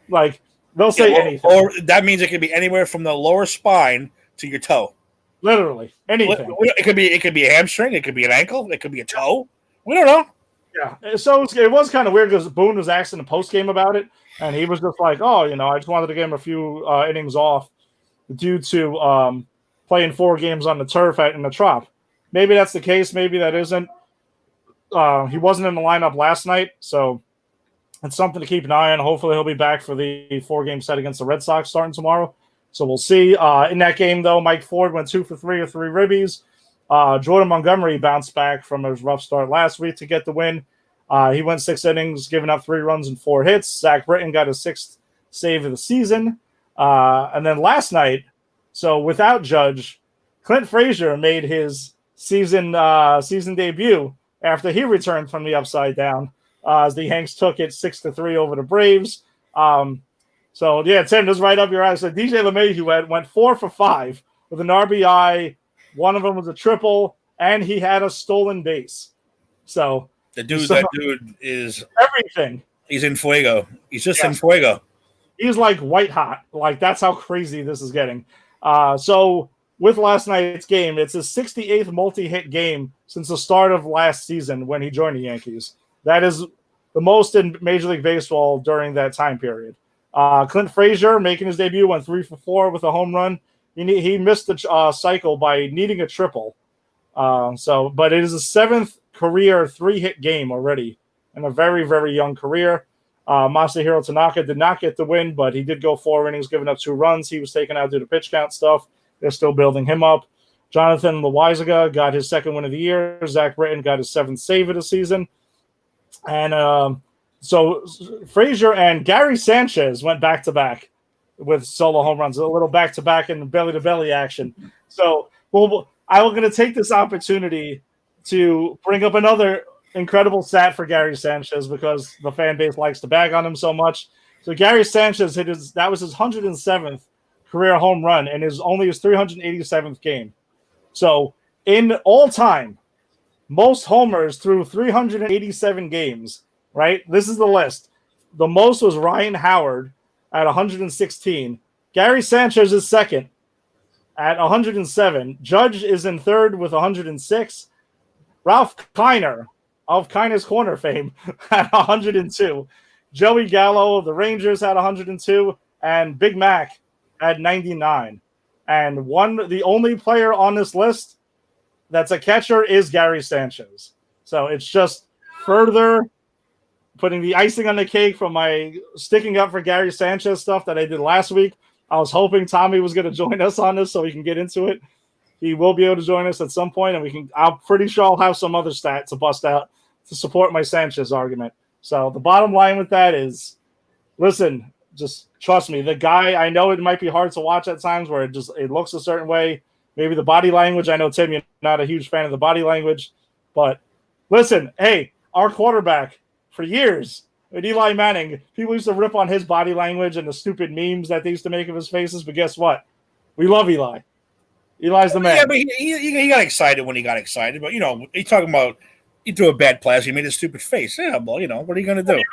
Like, they'll say anything. Or that means it could be anywhere from the lower spine to your toe. Literally, anything. It could be a hamstring. It could be an ankle. It could be a toe. We don't know. Yeah. So it was kind of weird because Boone was asked in the postgame about it. And he was just like, oh, I just wanted to give him a few innings off due to playing 4 games on the turf in the Trop. Maybe that's the case. Maybe that isn't. He wasn't in the lineup last night, so it's something to keep an eye on. Hopefully he'll be back for the 4-game set against the Red Sox starting tomorrow. So we'll see. In that game, though, Mike Ford went 2 for 3 or 3 ribbies. Jordan Montgomery bounced back from his rough start last week to get the win. He went 6 innings, giving up 3 runs and 4 hits. Zach Britton got his 6th save of the season. And then last night, so without Judge, Clint Frazier made his season debut after he returned from the upside down as the Yanks took it 6-3 over the Braves. So, yeah, Tim, this is right up your alley. So DJ LeMahieu went 4 for 5 with an RBI. One of them was a triple, and he had a stolen base. So that dude is everything. He's in fuego. He's just in fuego. He's like white hot. Like, that's how crazy this is getting. So with last night's game, it's his 68th multi-hit game since the start of last season when he joined the Yankees. That is the most in Major League Baseball during that time period. Clint Frazier, making his debut, went 3 for 4 with a home run. He missed the cycle by needing a triple. But it is a 7th career 3-hit game already in a very, very young career. Masahiro Tanaka did not get the win, but he did go 4 innings, giving up 2 runs. He was taken out due to pitch count stuff. They're still building him up. Jonathan Loaizaga got his 2nd win of the year. Zach Britton got his 7th save of the season. And so Frazier and Gary Sanchez went back-to-back with solo home runs, a little back-to-back in belly-to-belly action. So I'm going to take this opportunity to bring up another incredible stat for Gary Sanchez because the fan base likes to bag on him so much. So Gary Sanchez that was his 107th career home run and only his 387th game. So in all time, most homers through 387 games, right? This is the list. The most was Ryan Howard at 116. Gary Sanchez is 2nd at 107. Judge is in 3rd with 106. Ralph Kiner of Kiner's Corner fame at 102. Joey Gallo of the Rangers had 102. And Big Mac at 99. And the only player on this list that's a catcher is Gary Sanchez. So it's just further putting the icing on the cake from my sticking up for Gary Sanchez stuff that I did last week. I was hoping Tommy was going to join us on this so we can get into it. He will be able to join us at some point, and I'm pretty sure I'll have some other stats to bust out to support my Sanchez argument. So the bottom line with that is, listen, just trust me. The guy, I know it might be hard to watch at times where it looks a certain way. Maybe the body language. I know, Tim, you're not a huge fan of the body language. But listen, hey, our quarterback for years, with Eli Manning, people used to rip on his body language and the stupid memes that they used to make of his faces. But guess what? We love Eli. Eli's the man. Yeah, but he got excited when he got excited. But, he's talking about, He threw a bad pass. He made a stupid face. Yeah, well, what are you going to do?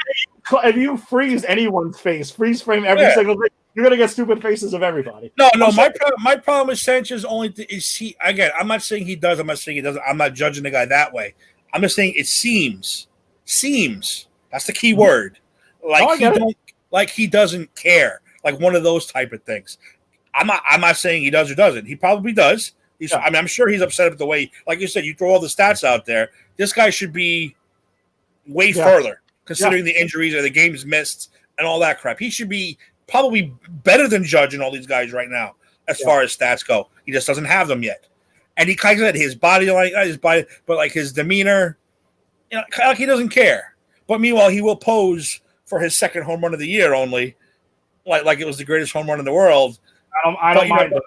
If you freeze anyone's face, freeze frame every single thing, you're going to get stupid faces of everybody. No. My problem with Sanchez is he. Again, I'm not saying he does. I'm not saying he doesn't. I'm not judging the guy that way. I'm just saying it seems. That's the key word. Like he doesn't care. Like one of those type of things. I'm not saying he does or doesn't. He probably does. I'm sure he's upset with the way, like you said, you throw all the stats out there. This guy should be way further, considering the injuries or the games missed and all that crap. He should be probably better than Judge and all these guys right now as far as stats go. He just doesn't have them yet. And he kind of said his body, but like his demeanor, like he doesn't care. But meanwhile, he will pose for his second home run of the year only, like it was the greatest home run in the world. I don't mind it.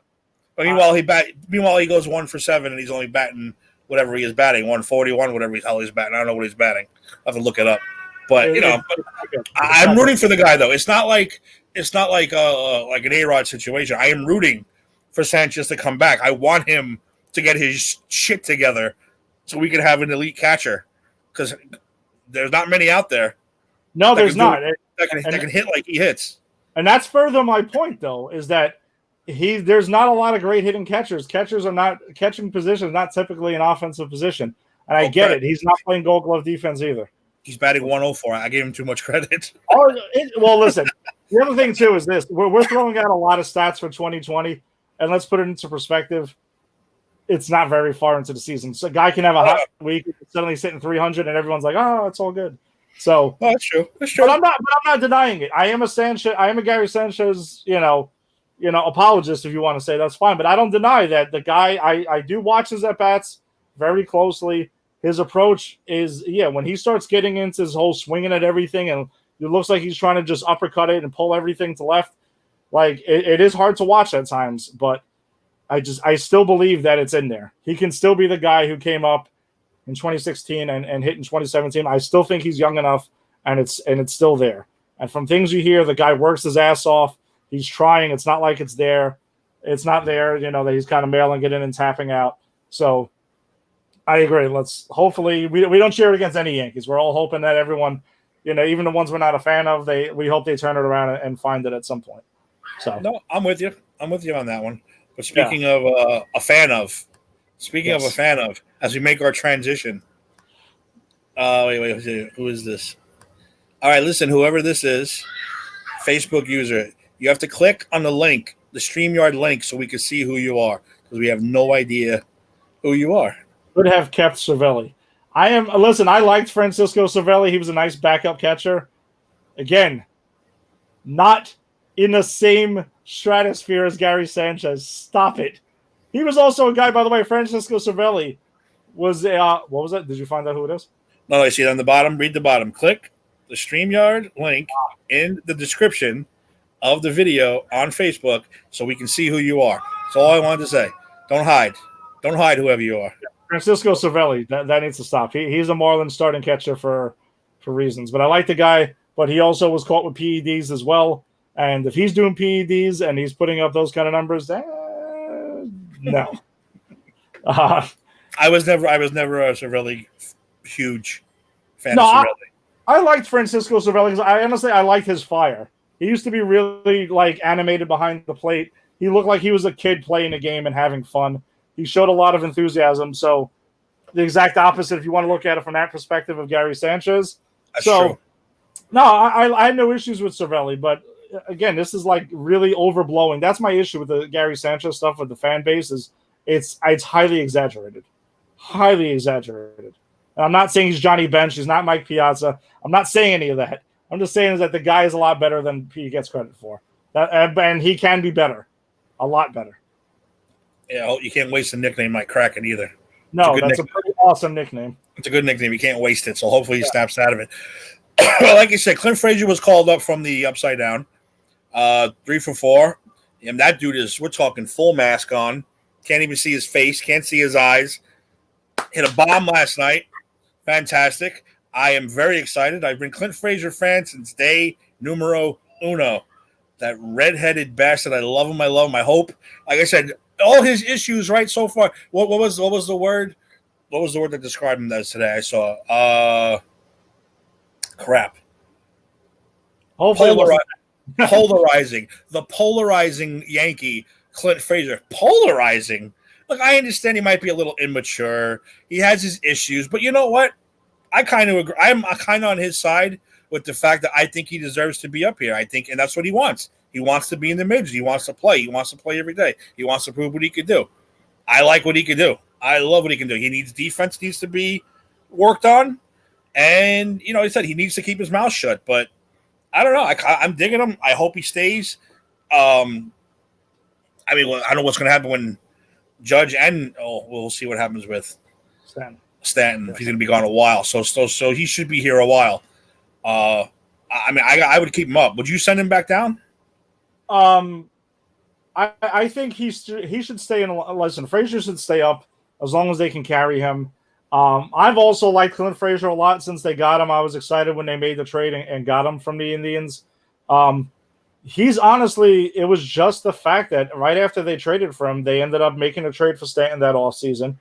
But meanwhile, he goes 1 for 7, and he's only batting whatever he is batting, 141, whatever the hell he's batting. I don't know what he's batting. I have to look it up. But I'm rooting for the guy though. It's not like an A-Rod situation. I am rooting for Sanchez to come back. I want him to get his shit together so we can have an elite catcher, because there's not many out there. No, there's not. That can hit like he hits. And that's further my point, though, is that there's not a lot of great hitting catchers. Catchers are not catching position, not typically an offensive position. And I get it. He's not playing Gold Glove defense either. He's batting 104. I gave him too much credit. Well, listen. The other thing too is this: we're throwing out a lot of stats for 2020, and let's put it into perspective. It's not very far into the season, so a guy can have a hot week, suddenly sitting 300, and everyone's like, "Oh, it's all good." So that's true. But I'm not denying it. I am a Gary Sanchez, apologist, if you want to say that's fine. But I don't deny that the guy. I do watch his at bats very closely. His approach is, when he starts getting into his whole swinging at everything, and it looks like he's trying to just uppercut it and pull everything to left. Like it is hard to watch at times, but I still believe that it's in there. He can still be the guy who came up in 2016 and hit in 2017. I still think he's young enough, and it's still there. And from things you hear, the guy works his ass off. He's trying. It's not like it's there. It's not there, that he's kind of mailing it in and tapping out. So I agree. Let's hopefully we don't cheer against any Yankees. We're all hoping that everyone, even the ones we're not a fan of, we hope they turn it around and find it at some point. So no, I'm with you. I'm with you on that one. But speaking of a fan of, as we make our transition. Wait, who is this? All right, listen, whoever this is, Facebook user, you have to click on the link, the StreamYard link, so we can see who you are, because we have no idea who you are. Would have kept Cervelli. I liked Francisco Cervelli. He was a nice backup catcher. Again, not in the same stratosphere as Gary Sanchez. Stop it. He was also a guy, by the way, Francisco Cervelli was what was it? Did you find out who it is? No, I see it on the bottom. Read the bottom. Click the StreamYard link in the description of the video on Facebook so we can see who you are. That's all I wanted to say. Don't hide. Don't hide whoever you are. Francisco Cervelli, that needs to stop. He's a Marlins starting catcher for reasons. But I like the guy, but he also was caught with PEDs as well. And if he's doing PEDs and he's putting up those kind of numbers, no. I was never a Cervelli huge fan of Cervelli. I liked Francisco Cervelli because I liked his fire. He used to be really animated behind the plate. He looked like he was a kid playing a game and having fun. He showed a lot of enthusiasm. So the exact opposite, if you want to look at it from that perspective, of Gary Sanchez. That's true. No, I had no issues with Cervelli, but again, this is really overblowing. That's my issue with the Gary Sanchez stuff with the fan base is it's highly exaggerated. Highly exaggerated. And I'm not saying he's Johnny Bench. He's not Mike Piazza. I'm not saying any of that. I'm just saying is that the guy is a lot better than he gets credit for. And he can be better. A lot better. Yeah, you can't waste a nickname like Kraken either. No, that's a pretty awesome nickname. It's a good nickname. You can't waste it. So hopefully he snaps out of it. Like you said, Clint Frazier was called up from the upside down. 3 for 4. And that dude we're talking full mask on. Can't even see his face. Can't see his eyes. Hit a bomb last night. Fantastic. I am very excited. I've been Clint Frazier fan since day numero uno. That redheaded bastard. I love him. I love him. I hope. Like I said, all his issues right so far. What was the word? what was the word that described him as today? I saw crap. Hopefully, Polarizing. The polarizing Yankee, Clint Frazier. Polarizing. Look, I understand he might be a little immature. He has his issues, but you know what? I kind of agree. I'm kind of on his side with the fact that I think he deserves to be up here. I think, and that's what he wants. He wants to be in the majors. He wants to play. He wants to play every day. He wants to prove what he could do. I like what he can do. I love what he can do. He needs defense needs to be worked on, and he said he needs to keep his mouth shut. But I don't know. I'm digging him. I hope he stays. I mean, I don't know what's going to happen when Judge and we'll see what happens with Stanton. If he's going to be gone a while, so he should be here a while. I mean, I would keep him up. Would you send him back down? I think he should stay in. Listen, Frazier should stay up as long as they can carry him. I've also liked Clint Frazier a lot since they got him. I was excited when they made the trade and got him from the Indians. He's honestly, it was just the fact that right after they traded for him, they ended up making a trade for Stanton that offseason,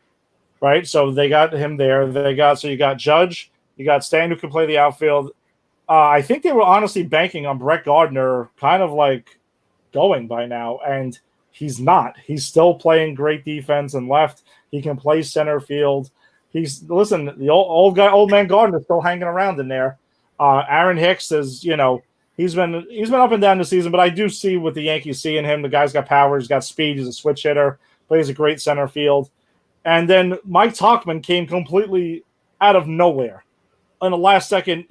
right? So they got him there. So you got Judge, you got Stanton who can play the outfield. I think they were honestly banking on Brett Gardner kind of like going by now, and he's not. He's still playing great defense and left. He can play center field. The old man Gardner is still hanging around in there. Aaron Hicks is, he's been up and down the season, but I do see with the Yankees seeing him. The guy's got power, he's got speed, he's a switch hitter, plays a great center field. And then Mike Tauchman came completely out of nowhere in the last second,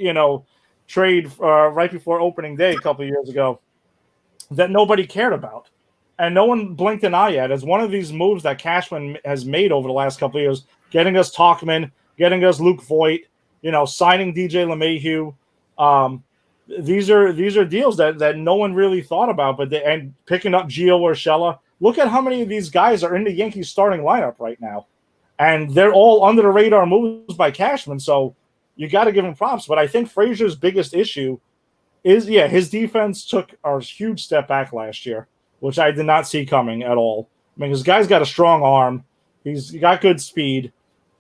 trade right before opening day a couple of years ago that nobody cared about. And no one blinked an eye at. It's one of these moves that Cashman has made over the last couple of years, getting us Tauchman, getting us Luke Voigt, signing DJ LeMahieu. These are deals that no one really thought about, and picking up Gio Urshela. Look at how many of these guys are in the Yankees starting lineup right now. And they're all under the radar moves by Cashman, so you got to give him props. But I think Frazier's biggest issue is, his defense took a huge step back last year, which I did not see coming at all. I mean, this guy's got a strong arm. He's got good speed.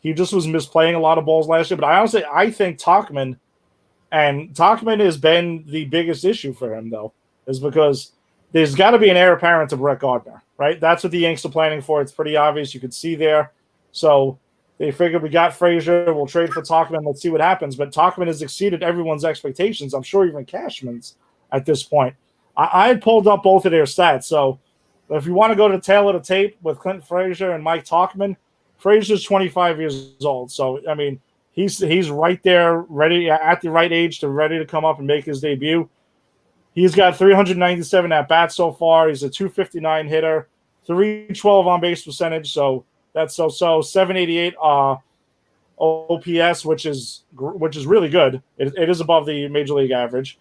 He just was misplaying a lot of balls last year. But I think Tauchman has been the biggest issue for him, though, is because there's got to be an heir apparent to Brett Gardner, right? That's what the Yanks are planning for. It's pretty obvious. You could see there. So they figured we got Frazier. We'll trade for Tauchman. Let's see what happens. But Tauchman has exceeded everyone's expectations. I'm sure even Cashman's at this point. I had pulled up both of their stats. So if you want to go to the tail of the tape with Clint Frazier and Mike Tauchman, Frazier's 25 years old. So, I mean, he's right there, ready at the right age ready to come up and make his debut. He's got 397 at-bats so far. He's a 259 hitter, 312 on-base percentage. So that's so 788 OPS, which is really good. It is above the major league average.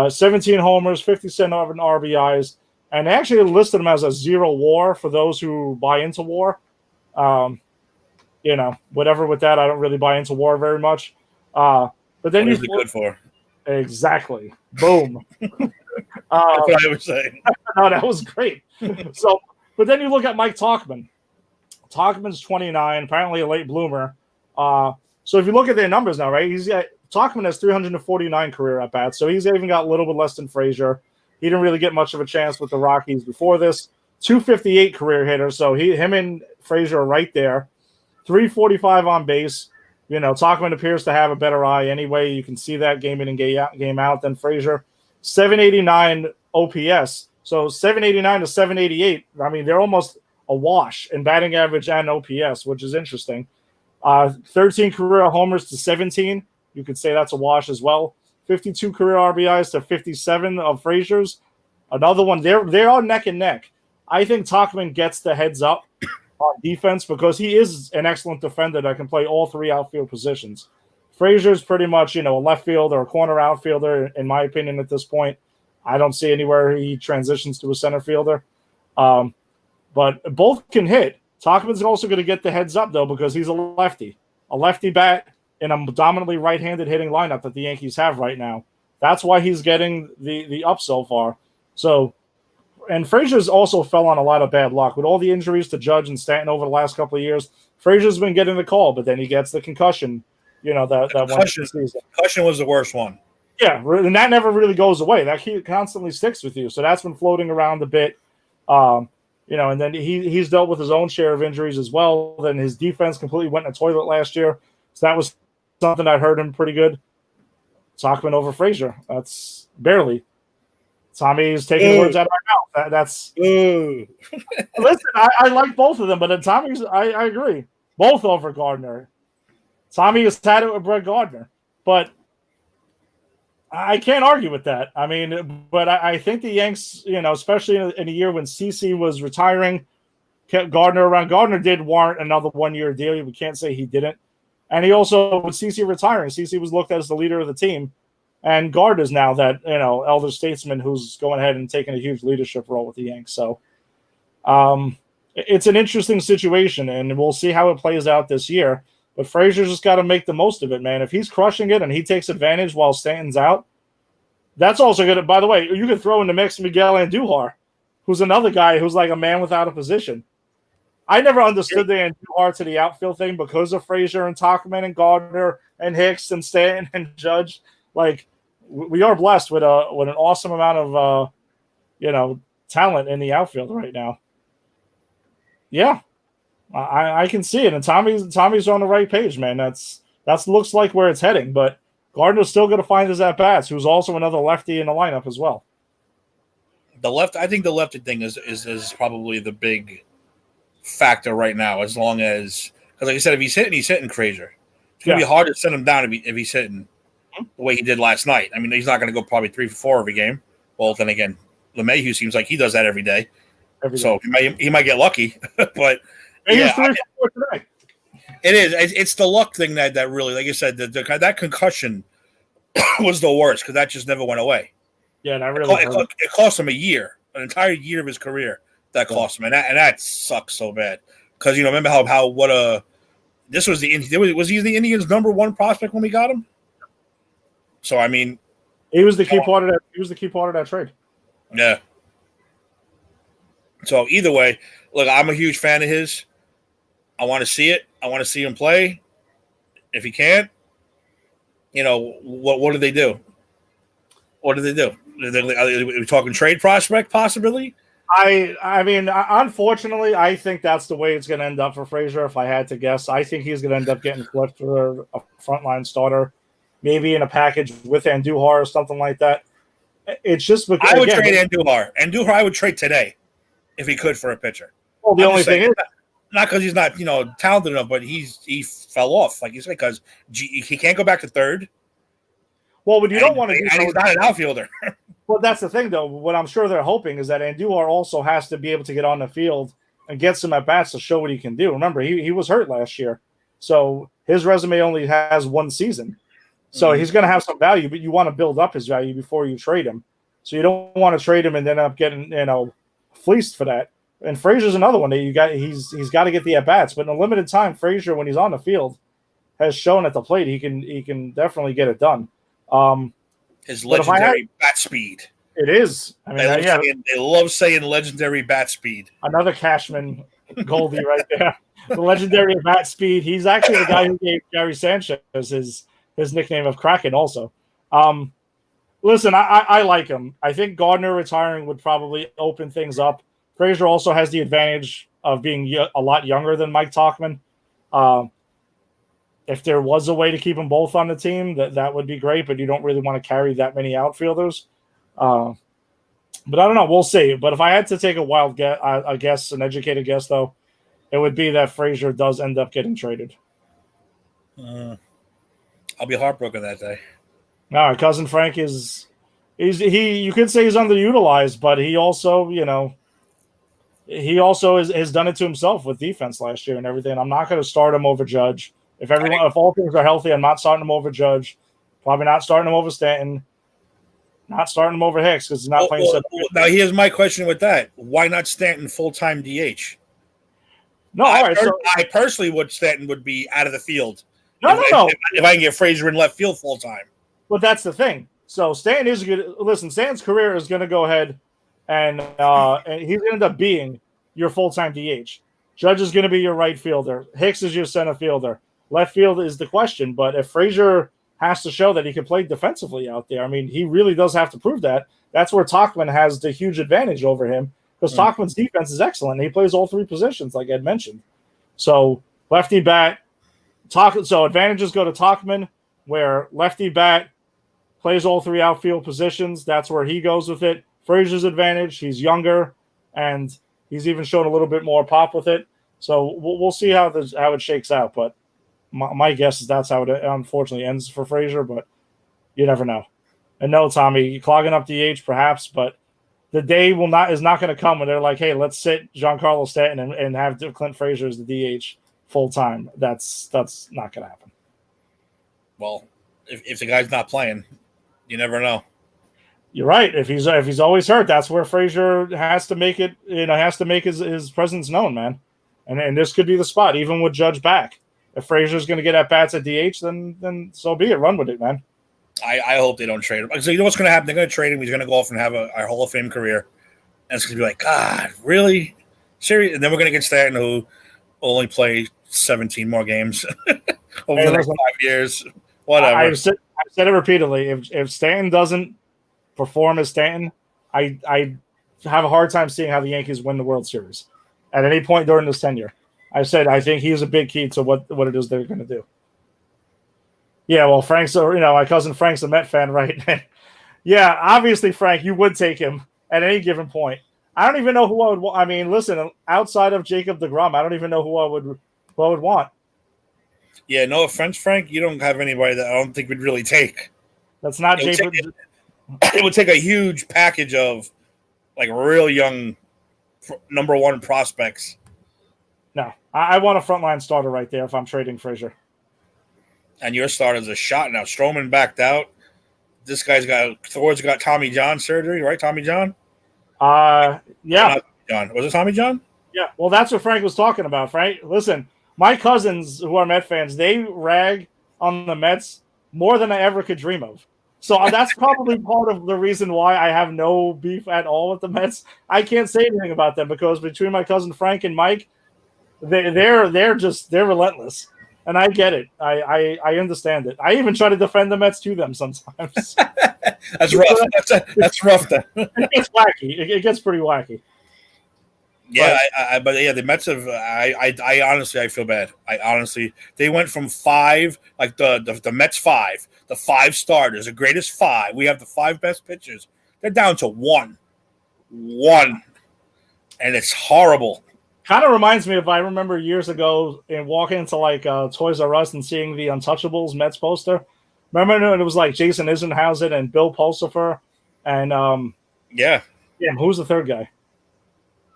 17 homers, 57 RBIs, and they actually listed him as a 0 WAR for those who buy into WAR. Whatever with that, I don't really buy into WAR very much. But then what is it good for? Exactly. Boom. That's what I was saying. No, that was great. So, but then you look at Mike Tauchman. Tauchman's 29, apparently a late bloomer. So if you look at their numbers now, right? Tauchman has 349 career at bats, so he's even got a little bit less than Frazier. He didn't really get much of a chance with the Rockies before this. 258 career hitter, so him and Frazier are right there. 345 on base. Tauchman appears to have a better eye anyway. You can see that game in and game out than Frazier. 789 OPS. So 789 to 788. I mean, they're almost a wash in batting average and OPS, which is interesting. 13 career homers to 17. You could say that's a wash as well. 52 career RBIs to 57 of Frazier's. Another one. They're all neck and neck. I think Tauchman gets the heads up on defense because he is an excellent defender that can play all three outfield positions. Frazier's pretty much, a left fielder or corner outfielder, in my opinion, at this point. I don't see anywhere he transitions to a center fielder. But both can hit. Tauchman's also going to get the heads up, though, because he's a lefty bat in a dominantly right-handed hitting lineup that the Yankees have right now. That's why he's getting the up so far. So, and Frazier's also fell on a lot of bad luck. With all the injuries to Judge and Stanton over the last couple of years, Frazier's been getting the call, but then he gets the concussion. That one season. Concussion was the worst one. Yeah, and that never really goes away. That constantly sticks with you. So that's been floating around a bit. And then he's dealt with his own share of injuries as well. Then his defense completely went in the toilet last year. So that was something that hurt him pretty good. Tachman over Frazier. That's barely. Tommy's taking the words out of my mouth. That's listen, I like both of them, but Tommy's I agree. Both over Gardner. Tommy has had it with Brett Gardner. But I can't argue with that. I mean, but I think the Yanks, especially in a year when CeCe was retiring, kept Gardner around. Gardner did warrant another 1-year deal. We can't say he didn't. And he also, with CeCe retiring, CeCe was looked at as the leader of the team. And Gardner's now that, elder statesman who's going ahead and taking a huge leadership role with the Yanks. So it's an interesting situation, and we'll see how it plays out this year. But Frazier's just got to make the most of it, man. If he's crushing it and he takes advantage while Stanton's out, that's also good. By the way, you could throw in the mix Miguel Andujar, who's another guy who's like a man without a position. I never understood the Andujar to the outfield thing because of Frazier and Tachman and Gardner and Hicks and Stanton and Judge. Like, we are blessed with an awesome amount of talent in the outfield right now. Yeah. I can see it, and Tommy's on the right page, man. That's looks like where it's heading, but Gardner's still going to find his at bats, who's also another lefty in the lineup as well. I think the lefty thing is probably the big factor right now. As long as, because like I said, if he's hitting Frazier, it's going to be hard to send him down if he's hitting the way he did last night. I mean, he's not going to go probably 3 for 4 every game. Well, then again, LeMahieu seems like he does that every day. So he might get lucky, but. Yeah, 3 for 4 today. It is. It's the luck thing that really, like you said, that concussion was the worst because that just never went away. Yeah, and it cost him an entire year of his career. That cost him, and that sucks so bad because remember this was was he the Indians' #1 prospect when we got him? So I mean, he was the key part of that. He was the key part of that trade. Yeah. So either way, look, I'm a huge fan of his. I want to see it. I want to see him play. If he can't, what do they do? What do they do? Are we talking trade prospect possibility? I mean, unfortunately, I think that's the way it's going to end up for Frazier. If I had to guess, I think he's going to end up getting flipped for a frontline starter, maybe in a package with Andujar or something like that. It's just because I would trade Andujar. Andujar, I would trade today if he could for a pitcher. Well, the only thing is. Not because he's not, talented enough, but he fell off, like you said, because he can't go back to third. Well, what you don't want to do, and he's not an outfielder. Well, that's the thing, though. What I'm sure they're hoping is that Andujar also has to be able to get on the field and get some at bats to show what he can do. Remember, he was hurt last year, so his resume only has 1 season. So he's going to have some value, but you want to build up his value before you trade him. So you don't want to trade him and then end up getting fleeced for that. And Frazier's another one that he's got to get the at bats, but in a limited time, Frazier, when he's on the field, has shown at the plate he can definitely get it done. His legendary bat speed. It is. I mean, they love saying legendary bat speed. Another Cashman Goldie right there. The legendary bat speed. He's actually the guy who gave Gary Sanchez his nickname of Kraken. Also, listen, I like him. I think Gardner retiring would probably open things up. Frazier also has the advantage of being a lot younger than Mike Tachman. If there was a way to keep them both on the team, that would be great, but you don't really want to carry that many outfielders. But I don't know. We'll see. But if I had to take a wild guess, an educated guess, though, it would be that Frazier does end up getting traded. I'll be heartbroken that day. No, cousin Frank you could say he's underutilized, but he also, has done it to himself with defense last year and everything. I'm not going to start him over Judge. If all things are healthy, I'm not starting him over Judge. Probably not starting him over Stanton. Not starting him over Hicks because he's not playing. Now here's my question with that: why not Stanton full-time DH? No, I personally would Stanton would be out of the field. No. If I can get Frazier in left field full-time. But that's the thing. So Stanton is good. Listen, Stanton's career is going to go ahead, and he's going to end up being your full-time DH. Judge is going to be your right fielder. Hicks is your center fielder. Left field is the question. But if Frazier has to show that he can play defensively out there, I mean, he really does have to prove that. That's where Tauchman has the huge advantage over him because Tauchman's defense is excellent. He plays all three positions, like Ed mentioned. So lefty bat, so advantages go to Tauchman, where lefty bat plays all three outfield positions. That's where he goes with it. Frazier's advantage, he's younger, and he's even shown a little bit more pop with it. So we'll see how it shakes out. But my guess is that's how it unfortunately ends for Frazier, but you never know. And no, Tommy, clogging up DH perhaps, but the day is not going to come when they're like, hey, let's sit Giancarlo Stanton and have Clint Frazier as the DH full time. That's not going to happen. Well, if the guy's not playing, you never know. You're right. If he's always hurt, that's where Frazier has to make it. Has to make his presence known, man. And this could be the spot, even with Judge back. If Frazier's going to get at bats at DH, then so be it. Run with it, man. I hope they don't trade him. So you know what's going to happen? They're going to trade him. He's going to go off and have a Hall of Fame career. And it's going to be like, God, really? Serious? And then we're going to get Stanton, who will only play 17 more games over the next 5 years. Whatever. I've said it repeatedly. If Stanton doesn't perform as Stanton, I have a hard time seeing how the Yankees win the World Series at any point during this tenure. I said I think he's a big key to what it is they're going to do. Yeah, well, my cousin Frank's a Met fan, right? Yeah, obviously, Frank, you would take him at any given point. I don't even know who I would want. I mean, listen, outside of Jacob deGrom, I don't even know who I would want. Yeah, no offense, Frank, you don't have anybody that I don't think would really take. That's not Jacob. It would take a huge package of like real young number one prospects. No, I want a frontline starter right there if I'm trading Frazier. And your starter's a shot now. Stroman backed out. This guy's Thor's got Tommy John surgery, right? Tommy John? Yeah. John. Was it Tommy John? Yeah. Well, that's what Frank was talking about, Frank. Listen, my cousins who are Met fans, they rag on the Mets more than I ever could dream of. So that's probably part of the reason why I have no beef at all with the Mets. I can't say anything about them because between my cousin Frank and Mike, they're relentless. And I get it. I understand it. I even try to defend the Mets to them sometimes. That's rough. That's rough. Then it gets wacky. It gets pretty wacky. Yeah, but the Mets have. I honestly, I feel bad. They went from 5, like the Mets 5, the 5 starters, the greatest 5. We have the 5 best pitchers. They're down to 1, and it's horrible. Kind of reminds me of I remember years ago and walking into like Toys R Us and seeing the Untouchables Mets poster. Remember when it was like Jason Isringhausen and Bill Pulsipher and who's the third guy?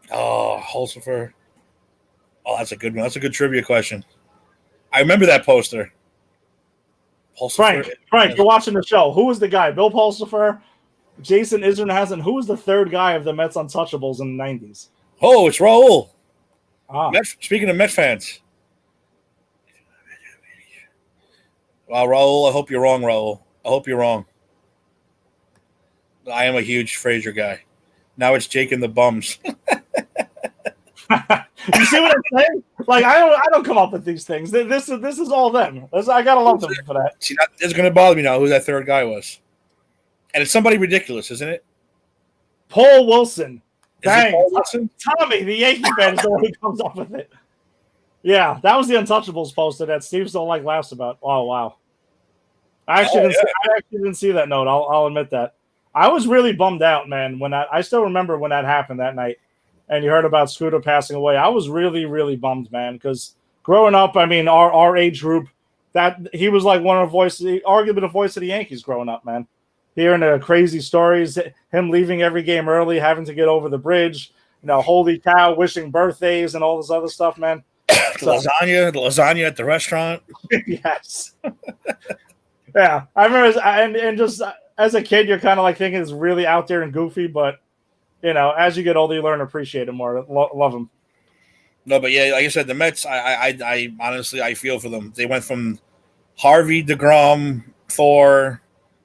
Oh, Pulsipher. Oh, that's a good one. That's a good trivia question. I remember that poster. Frank, you're watching the show. Who was the guy? Bill Pulsipher, Jason Isringhausen. Who was the third guy of the Mets Untouchables in the 90s? Oh, it's Raul. Speaking of Met fans. Well, Raul, I hope you're wrong, Raul. I hope you're wrong. I am a huge Frazier guy. Now it's Jake and the Bums. You see what I'm saying? Like I don't come up with these things. This is all them. I gotta love them for that. See, it's gonna bother me now who that third guy was. And it's somebody ridiculous, isn't it? Paul Wilson. Dang, Paul Wilson? Tommy, the Yankee fan, is the one who comes up with it. Yeah, that was the Untouchables poster that Steve still laughs about. Oh wow! I actually didn't see that note. I'll admit that. I was really bummed out, man. When I still remember when that happened that night, and you heard about Scooter passing away. I was really, really bummed, man, because growing up, I mean, our age group, that he was like one of the voices, arguably the voice of the Yankees growing up, man. Hearing the crazy stories, him leaving every game early, having to get over the bridge, holy cow, wishing birthdays and all this other stuff, man. The lasagna at the restaurant. Yes. Yeah, I remember, and just as a kid, you're kind of like thinking it's really out there and goofy, but as you get older, you learn to appreciate him more, love him. No, but yeah, like I said, the Mets, I honestly, I feel for them. They went from Harvey, deGrom, Thor.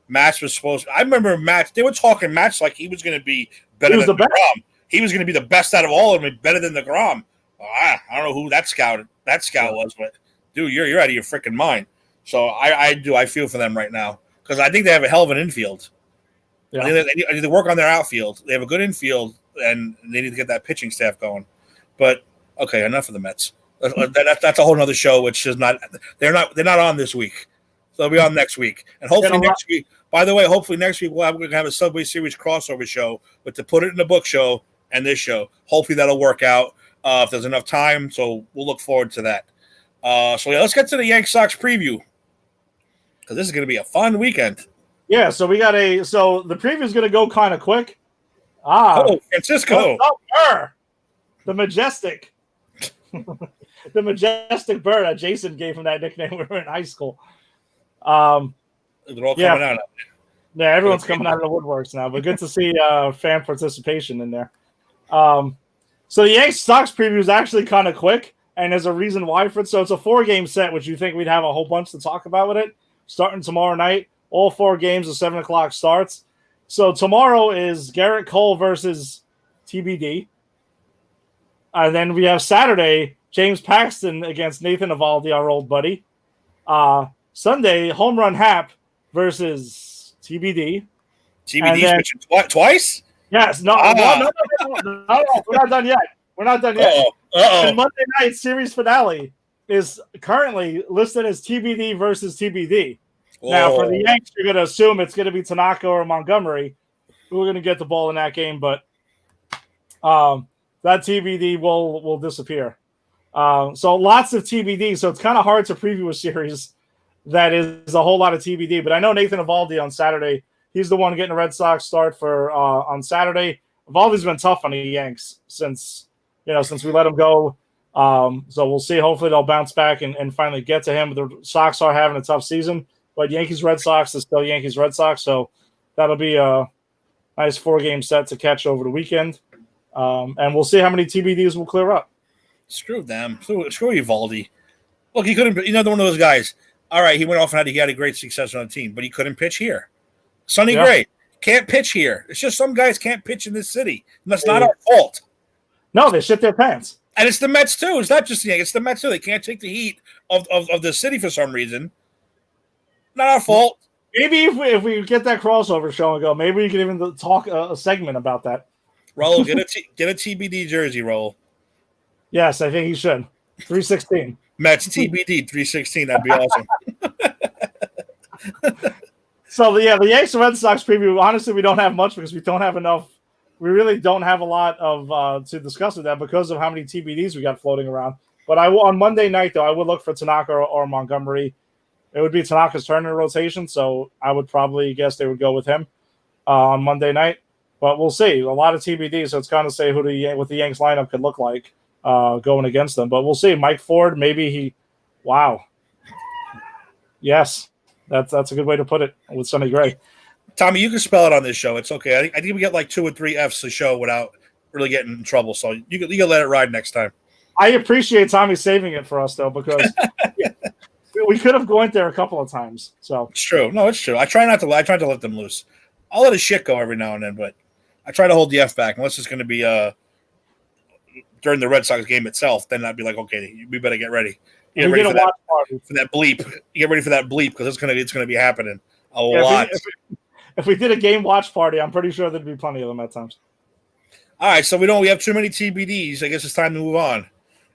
Match was supposed to, I remember Match. They were talking Match like he was going to be better than deGrom. He was going to be the best out of all of them, better than deGrom. I don't know who that scout was, but dude, you're out of your freaking mind. So I feel for them right now because I think they have a hell of an infield. Yeah. I need to work on their outfield. They have a good infield, and they need to get that pitching staff going. But okay, enough of the Mets. That's a whole other show, which is not. They're not on this week. So they'll be on next week, and hopefully next week. By the way, hopefully next week we're going to have a Subway Series crossover show, but to put it in the book show and this show. Hopefully that'll work out if there's enough time. So we'll look forward to that. Let's get to the Yanks Sox preview because this is going to be a fun weekend. Yeah, so the preview is going to go kind of quick. Francisco. The majestic. The majestic bird that Jason gave him that nickname when we were in high school. They're all coming out. Yeah, everyone's coming out of the woodworks now, but good to see fan participation in there. So the Yanks Sox preview is actually kind of quick, and there's a reason why for it. So it's a 4-game set, which you think we'd have a whole bunch to talk about with it, starting tomorrow night. All 4 games at 7 o'clock starts. So tomorrow is Garrett Cole versus TBD. And then we have Saturday, James Paxton against Nathan Eovaldi, our old buddy. Sunday, Home Run Hap versus TBD. TBD's pitching twice? Yes. No, we're not done yet. And Monday night series finale is currently listed as TBD versus TBD. Now, for the Yanks, you're going to assume it's going to be Tanaka or Montgomery who are going to get the ball in that game, but that TBD will disappear. So lots of TBD, so it's kind of hard to preview a series that is a whole lot of TBD. But I know Nathan Eovaldi on Saturday, he's the one getting the Red Sox start for on Saturday. Eovaldi's been tough on the Yanks since we let him go. So we'll see. Hopefully they'll bounce back and finally get to him. The Sox are having a tough season. But Yankees-Red Sox is still Yankees-Red Sox, so that'll be a nice 4-game set to catch over the weekend. And we'll see how many TBDs will clear up. Screw them. Screw Eovaldi. Look, he couldn't – another one of those guys. All right, he went off and had a great success on the team, but he couldn't pitch here. Sonny Gray can't pitch here. It's just some guys can't pitch in this city. And that's not our fault. No, they shit their pants. And it's the Mets, too. It's not just the Yankees. It's the Mets, too. They can't take the heat of the city for some reason. Not our fault. Maybe if we get that crossover show and go, maybe we can even talk a segment about that. Raul, get a TBD jersey, Raul. Yes, I think he should. 316. Mets TBD 316. That'd be awesome. So the Yanks Red Sox preview. Honestly, we don't have much because we don't have enough. We really don't have a lot of to discuss with that because of how many TBDs we got floating around. But on Monday night though, I would look for Tanaka or Montgomery. It would be Tanaka's turn in rotation, so I would probably guess they would go with him on Monday night. But we'll see. A lot of TBD, so it's kind of say what the Yanks lineup could look like going against them. But we'll see. Mike Ford, maybe he – wow. Yes, that's a good way to put it with Sonny Gray. Tommy, you can spell it on this show. It's okay. I think we get like 2 or 3 Fs a show without really getting in trouble, so you can let it ride next time. I appreciate Tommy saving it for us, though, because – we could have gone there a couple of times. So it's true. No, it's true. I try to let them loose. I'll let his shit go every now and then, but I try to hold the F back unless it's going to be during the Red Sox game itself. Then I'd be like, okay, we better get ready. Get ready for that bleep. Get ready for that bleep because it's gonna be happening a lot. If we did a game watch party, I'm pretty sure there'd be plenty of them at times. All right, so we have too many TBDs. I guess it's time to move on.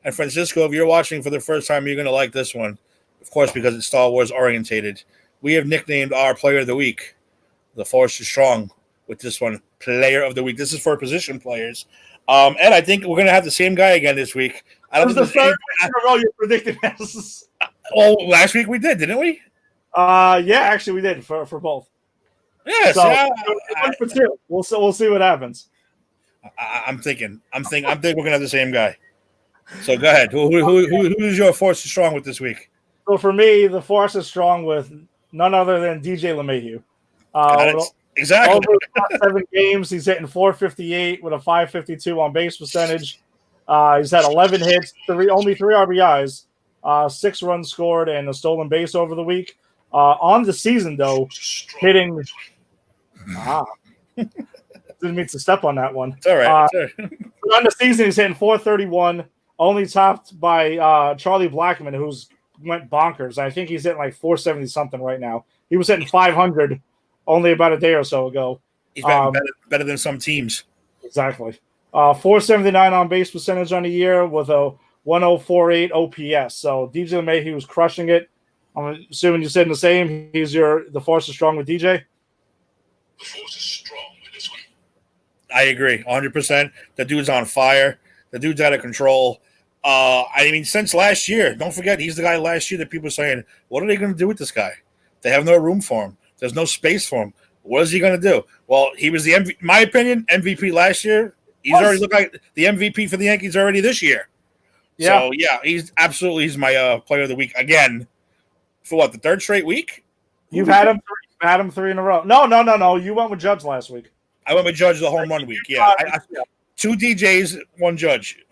And Francisco, if you're watching for the first time, you're going to like this one. Of course, because it's Star Wars orientated. We have nicknamed our player of the week, the Force is Strong, with this one, player of the week. This is for position players. And I think we're going to have the same guy again this week. I don't think the third week in a row you predicted this. Well, last week we did, didn't we? Yeah, actually we did for both. Yes. So, 1 for 2. We'll see what happens. I'm thinking we're going to have the same guy. So go ahead. Who's your Force is Strong with this week? So for me, the Force is strong with none other than DJ LeMahieu. Exactly. Over the last 7 games, he's hitting .458 with a .552 on base percentage. He's had 11 hits, only 3 RBIs, 6 runs scored, and a stolen base over the week. On the season, though, hitting. Didn't mean to step on that one. It's all right. On the season, he's hitting .431, only topped by Charlie Blackmon, who's went bonkers. I think he's hitting like 470 something right now. He was hitting 500 only about a day or so ago. He's better than some teams. Exactly. 479 on base percentage on the year with a 1048 OPS. So DJ LeMahieu was crushing it. I'm assuming you said the same. The force is strong with DJ. The force is strong with this one. I agree, 100%. The dude's on fire. The dude's out of control. I mean, since last year, don't forget, he's the guy last year that people are saying, what are they going to do with this guy? They have no room for him. There's no space for him. What is he going to do? Well, he was my opinion, MVP last year. He's already looked like the MVP for the Yankees already this year. Yeah. So, yeah, he's my player of the week again. For what, the third straight week? You've had him three in a row. No. You went with Judge last week. I went with Judge the home run week. Yeah. Two DJs, one Judge.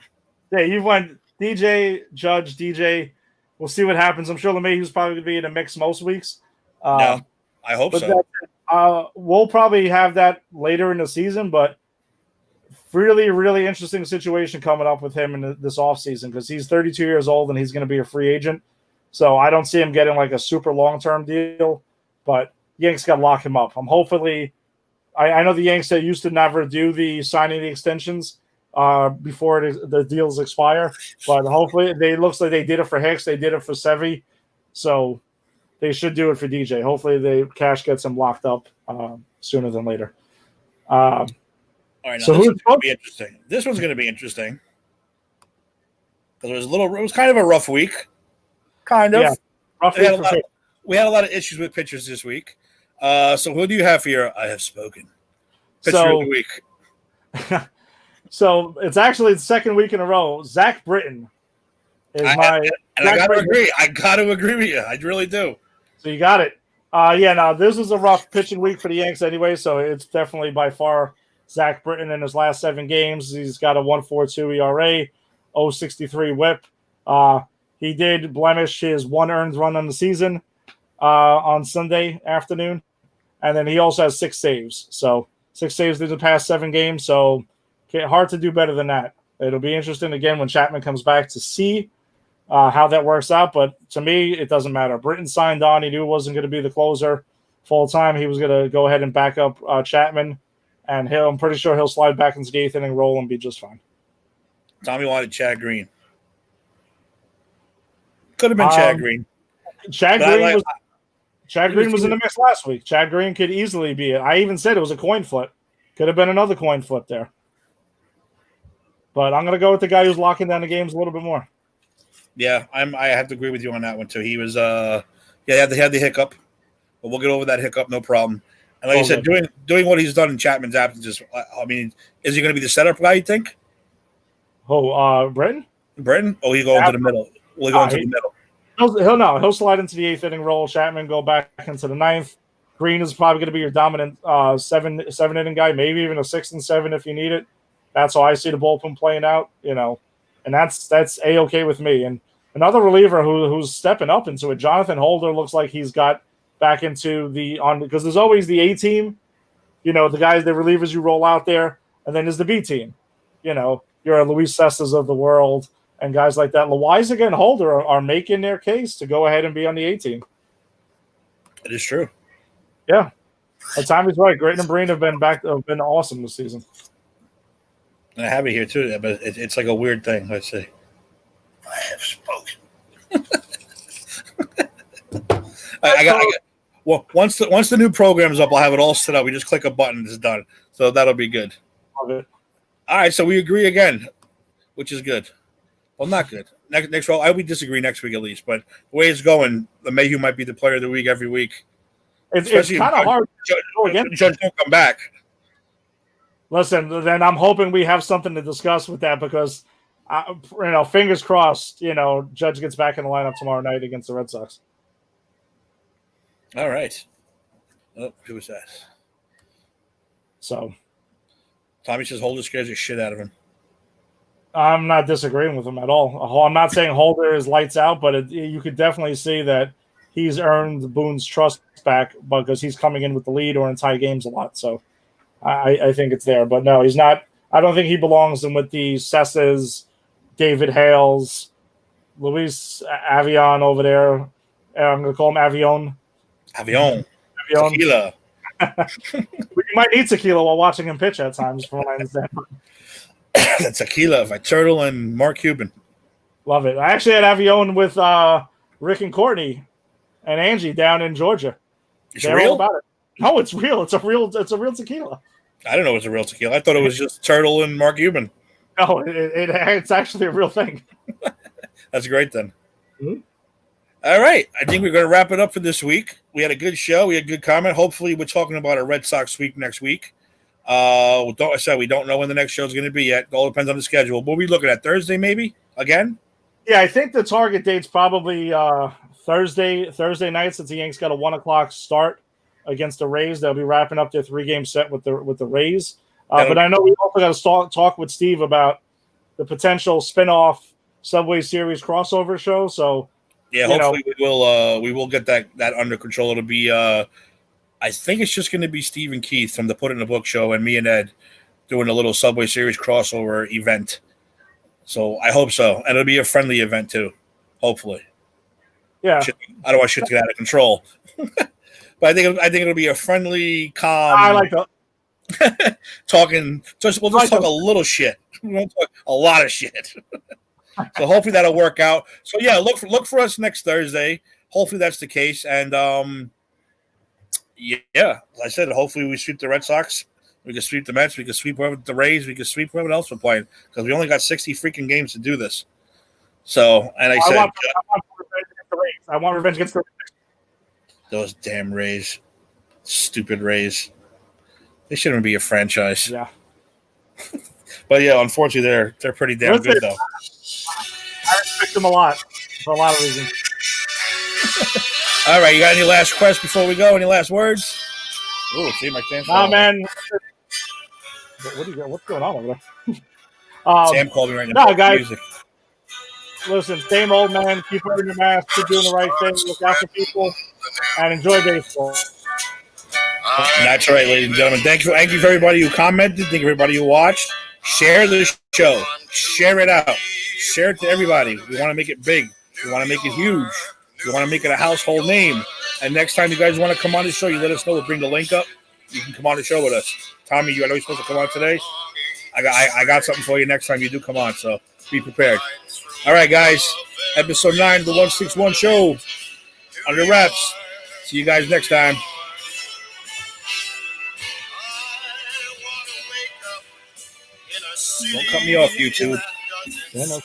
Yeah, you went DJ, Judge, DJ. We'll see what happens. I'm sure LeMahieu's probably going to be in a mix most weeks. No, I hope so. We'll probably have that later in the season, but really, really interesting situation coming up with him in this offseason because he's 32 years old and he's going to be a free agent. So I don't see him getting like a super long-term deal, but Yanks got to lock him up. I know the Yanks used to never do the signing the extensions before the deals expire, but hopefully it looks like they did it for Hicks. They did it for Sevy. So they should do it for DJ. Hopefully the cash gets him locked up sooner than later. All right, so this one's going to be interesting. This one's going to be interesting because it was kind of a rough week. Kind of. Yeah, rough week we had a lot of issues with pitchers this week. So who do you have for your I have spoken? Pitcher of the week. So it's actually the second week in a row. Zach Britton is I got to agree. I got to agree with you. I really do. So you got it. This was a rough pitching week for the Yanks anyway, so it's definitely by far Zach Britton in his last 7 games. He's got a 1.42 ERA, 0.63 WHIP. He did blemish his 1 earned run on the season on Sunday afternoon, and then he also has 6 saves. So 6 saves in the past 7 games, so hard to do better than that. It'll be interesting again when Chapman comes back to see how that works out, but to me, it doesn't matter. Britton signed on. He knew it wasn't going to be the closer full time. He was going to go ahead and back up Chapman, and I'm pretty sure he'll slide back into the 8th inning role and be just fine. Tommy wanted Chad Green. Could have been Chad Green. Chad Green was in the mix last week. Chad Green could easily be it. I even said it was a coin flip. Could have been another coin flip there. But I'm going to go with the guy who's locking down the games a little bit more. Yeah, I have to agree with you on that one too. He was he had the hiccup, but we'll get over that hiccup, no problem. And like you said, doing what he's done in Chapman's absence, I mean, is he going to be the setup guy, you think? Britton? Britton? Oh, he go into the middle. Will he go into the middle? He'll slide into the 8th inning role. Chapman go back into the 9th. Green is probably going to be your dominant 7 inning guy, maybe even a 6 and 7 if you need it. That's how I see the bullpen playing out, and that's A-okay with me. And another reliever who's stepping up into it, Jonathan Holder, looks like he's got back into because there's always the A team, the guys, the relievers you roll out there, and then there's the B team. Your Luis Cestas of the world and guys like that. Loizaga and Holder are making their case to go ahead and be on the A team. It is true. Yeah. Tommy's right. Gritton and Breen have been awesome this season. And I have it here too, but it's like a weird thing. Let's see. I have spoken. Well, once the new program is up, I'll have it all set up. We just click a button, it's done. So that'll be good. Love it. All right, so we agree again, which is good. Well, not good. Next row, we disagree next week at least, but the way it's going, LeMahieu might be the player of the week every week. It's kind of hard to go against. Judge don't come back. Listen, then I'm hoping we have something to discuss with that because, fingers crossed, Judge gets back in the lineup tomorrow night against the Red Sox. All right. Oh, who was that? So, Tommy says Holder scares the shit out of him. I'm not disagreeing with him at all. I'm not saying Holder is lights out, but you could definitely see that he's earned Boone's trust back because he's coming in with the lead or in tie games a lot. So, I think it's there. But no, he's not. I don't think he belongs in with the Cesas, David Hales, Luis Avion over there. I'm going to call him Avion. Avion. Avion. Tequila. You might need tequila while watching him pitch at times, from what I understand. That's Tequila by Turtle and Mark Cuban. Love it. I actually had Avion with Rick and Courtney and Angie down in Georgia. They're real? All about it. No, it's real. It's a real tequila. I didn't know it was a real tequila. I thought it was just Turtle and Mark Cuban. No, it's actually a real thing. That's great then. Mm-hmm. All right. I think we're going to wrap it up for this week. We had a good show. We had good comment. Hopefully, we're talking about a Red Sox sweep next week. I said we don't know when the next show is going to be yet. It all depends on the schedule. What are we looking at? Thursday, maybe? Again? Yeah, I think the target date's probably Thursday night, since the Yanks got a 1:00 start against the Rays. They'll be wrapping up their 3-game set with the Rays. But I know we also got to talk with Steve about the potential spinoff Subway Series crossover show. So yeah, hopefully we will get that under control. It'll be I think it's just going to be Steve and Keith from the Put It in the Book show and me and Ed doing a little Subway Series crossover event. So I hope so, and it'll be a friendly event too. Hopefully, yeah. I don't want shit to get out of control, but I think it'll be a friendly, calm. I like that. Talking. We'll just talk a little shit. We won't talk a lot of shit. So hopefully that'll work out. So yeah, look for us next Thursday. Hopefully that's the case, and yeah, as I said, hopefully we sweep the Red Sox. We can sweep the Mets. We can sweep the Rays. We can sweep whoever else we're playing, because we only got 60 freaking games to do this. So, and I said, want revenge against the Rays. I want revenge against the Rays. Those damn Rays, stupid Rays. They shouldn't be a franchise. Yeah. But yeah, unfortunately, they're pretty damn good though. I respect them a lot for a lot of reasons. All right, you got any last questions before we go? Any last words? Oh, see my Sam. Nah, man. What's going on over there? Sam called me right now. No, guys. Music. Listen, same old man. Keep wearing your mask. Keep doing the right thing. Look after people, and enjoy baseball. That's right, ladies and gentlemen. Thank you for everybody who commented. Thank you for everybody who watched. Share the show. Share it out. Share it to everybody. We want to make it big. We want to make it huge. We want to make it a household name. And next time you guys want to come on the show, you let us know. We'll bring the link up. You can come on the show with us. Tommy, I know you're supposed to come on today. I got something for you next time you do come on, so be prepared. All right, guys. Episode 9 of the 161 show. Under wraps. See you guys next time. Don't cut me off, YouTube. Yeah, no.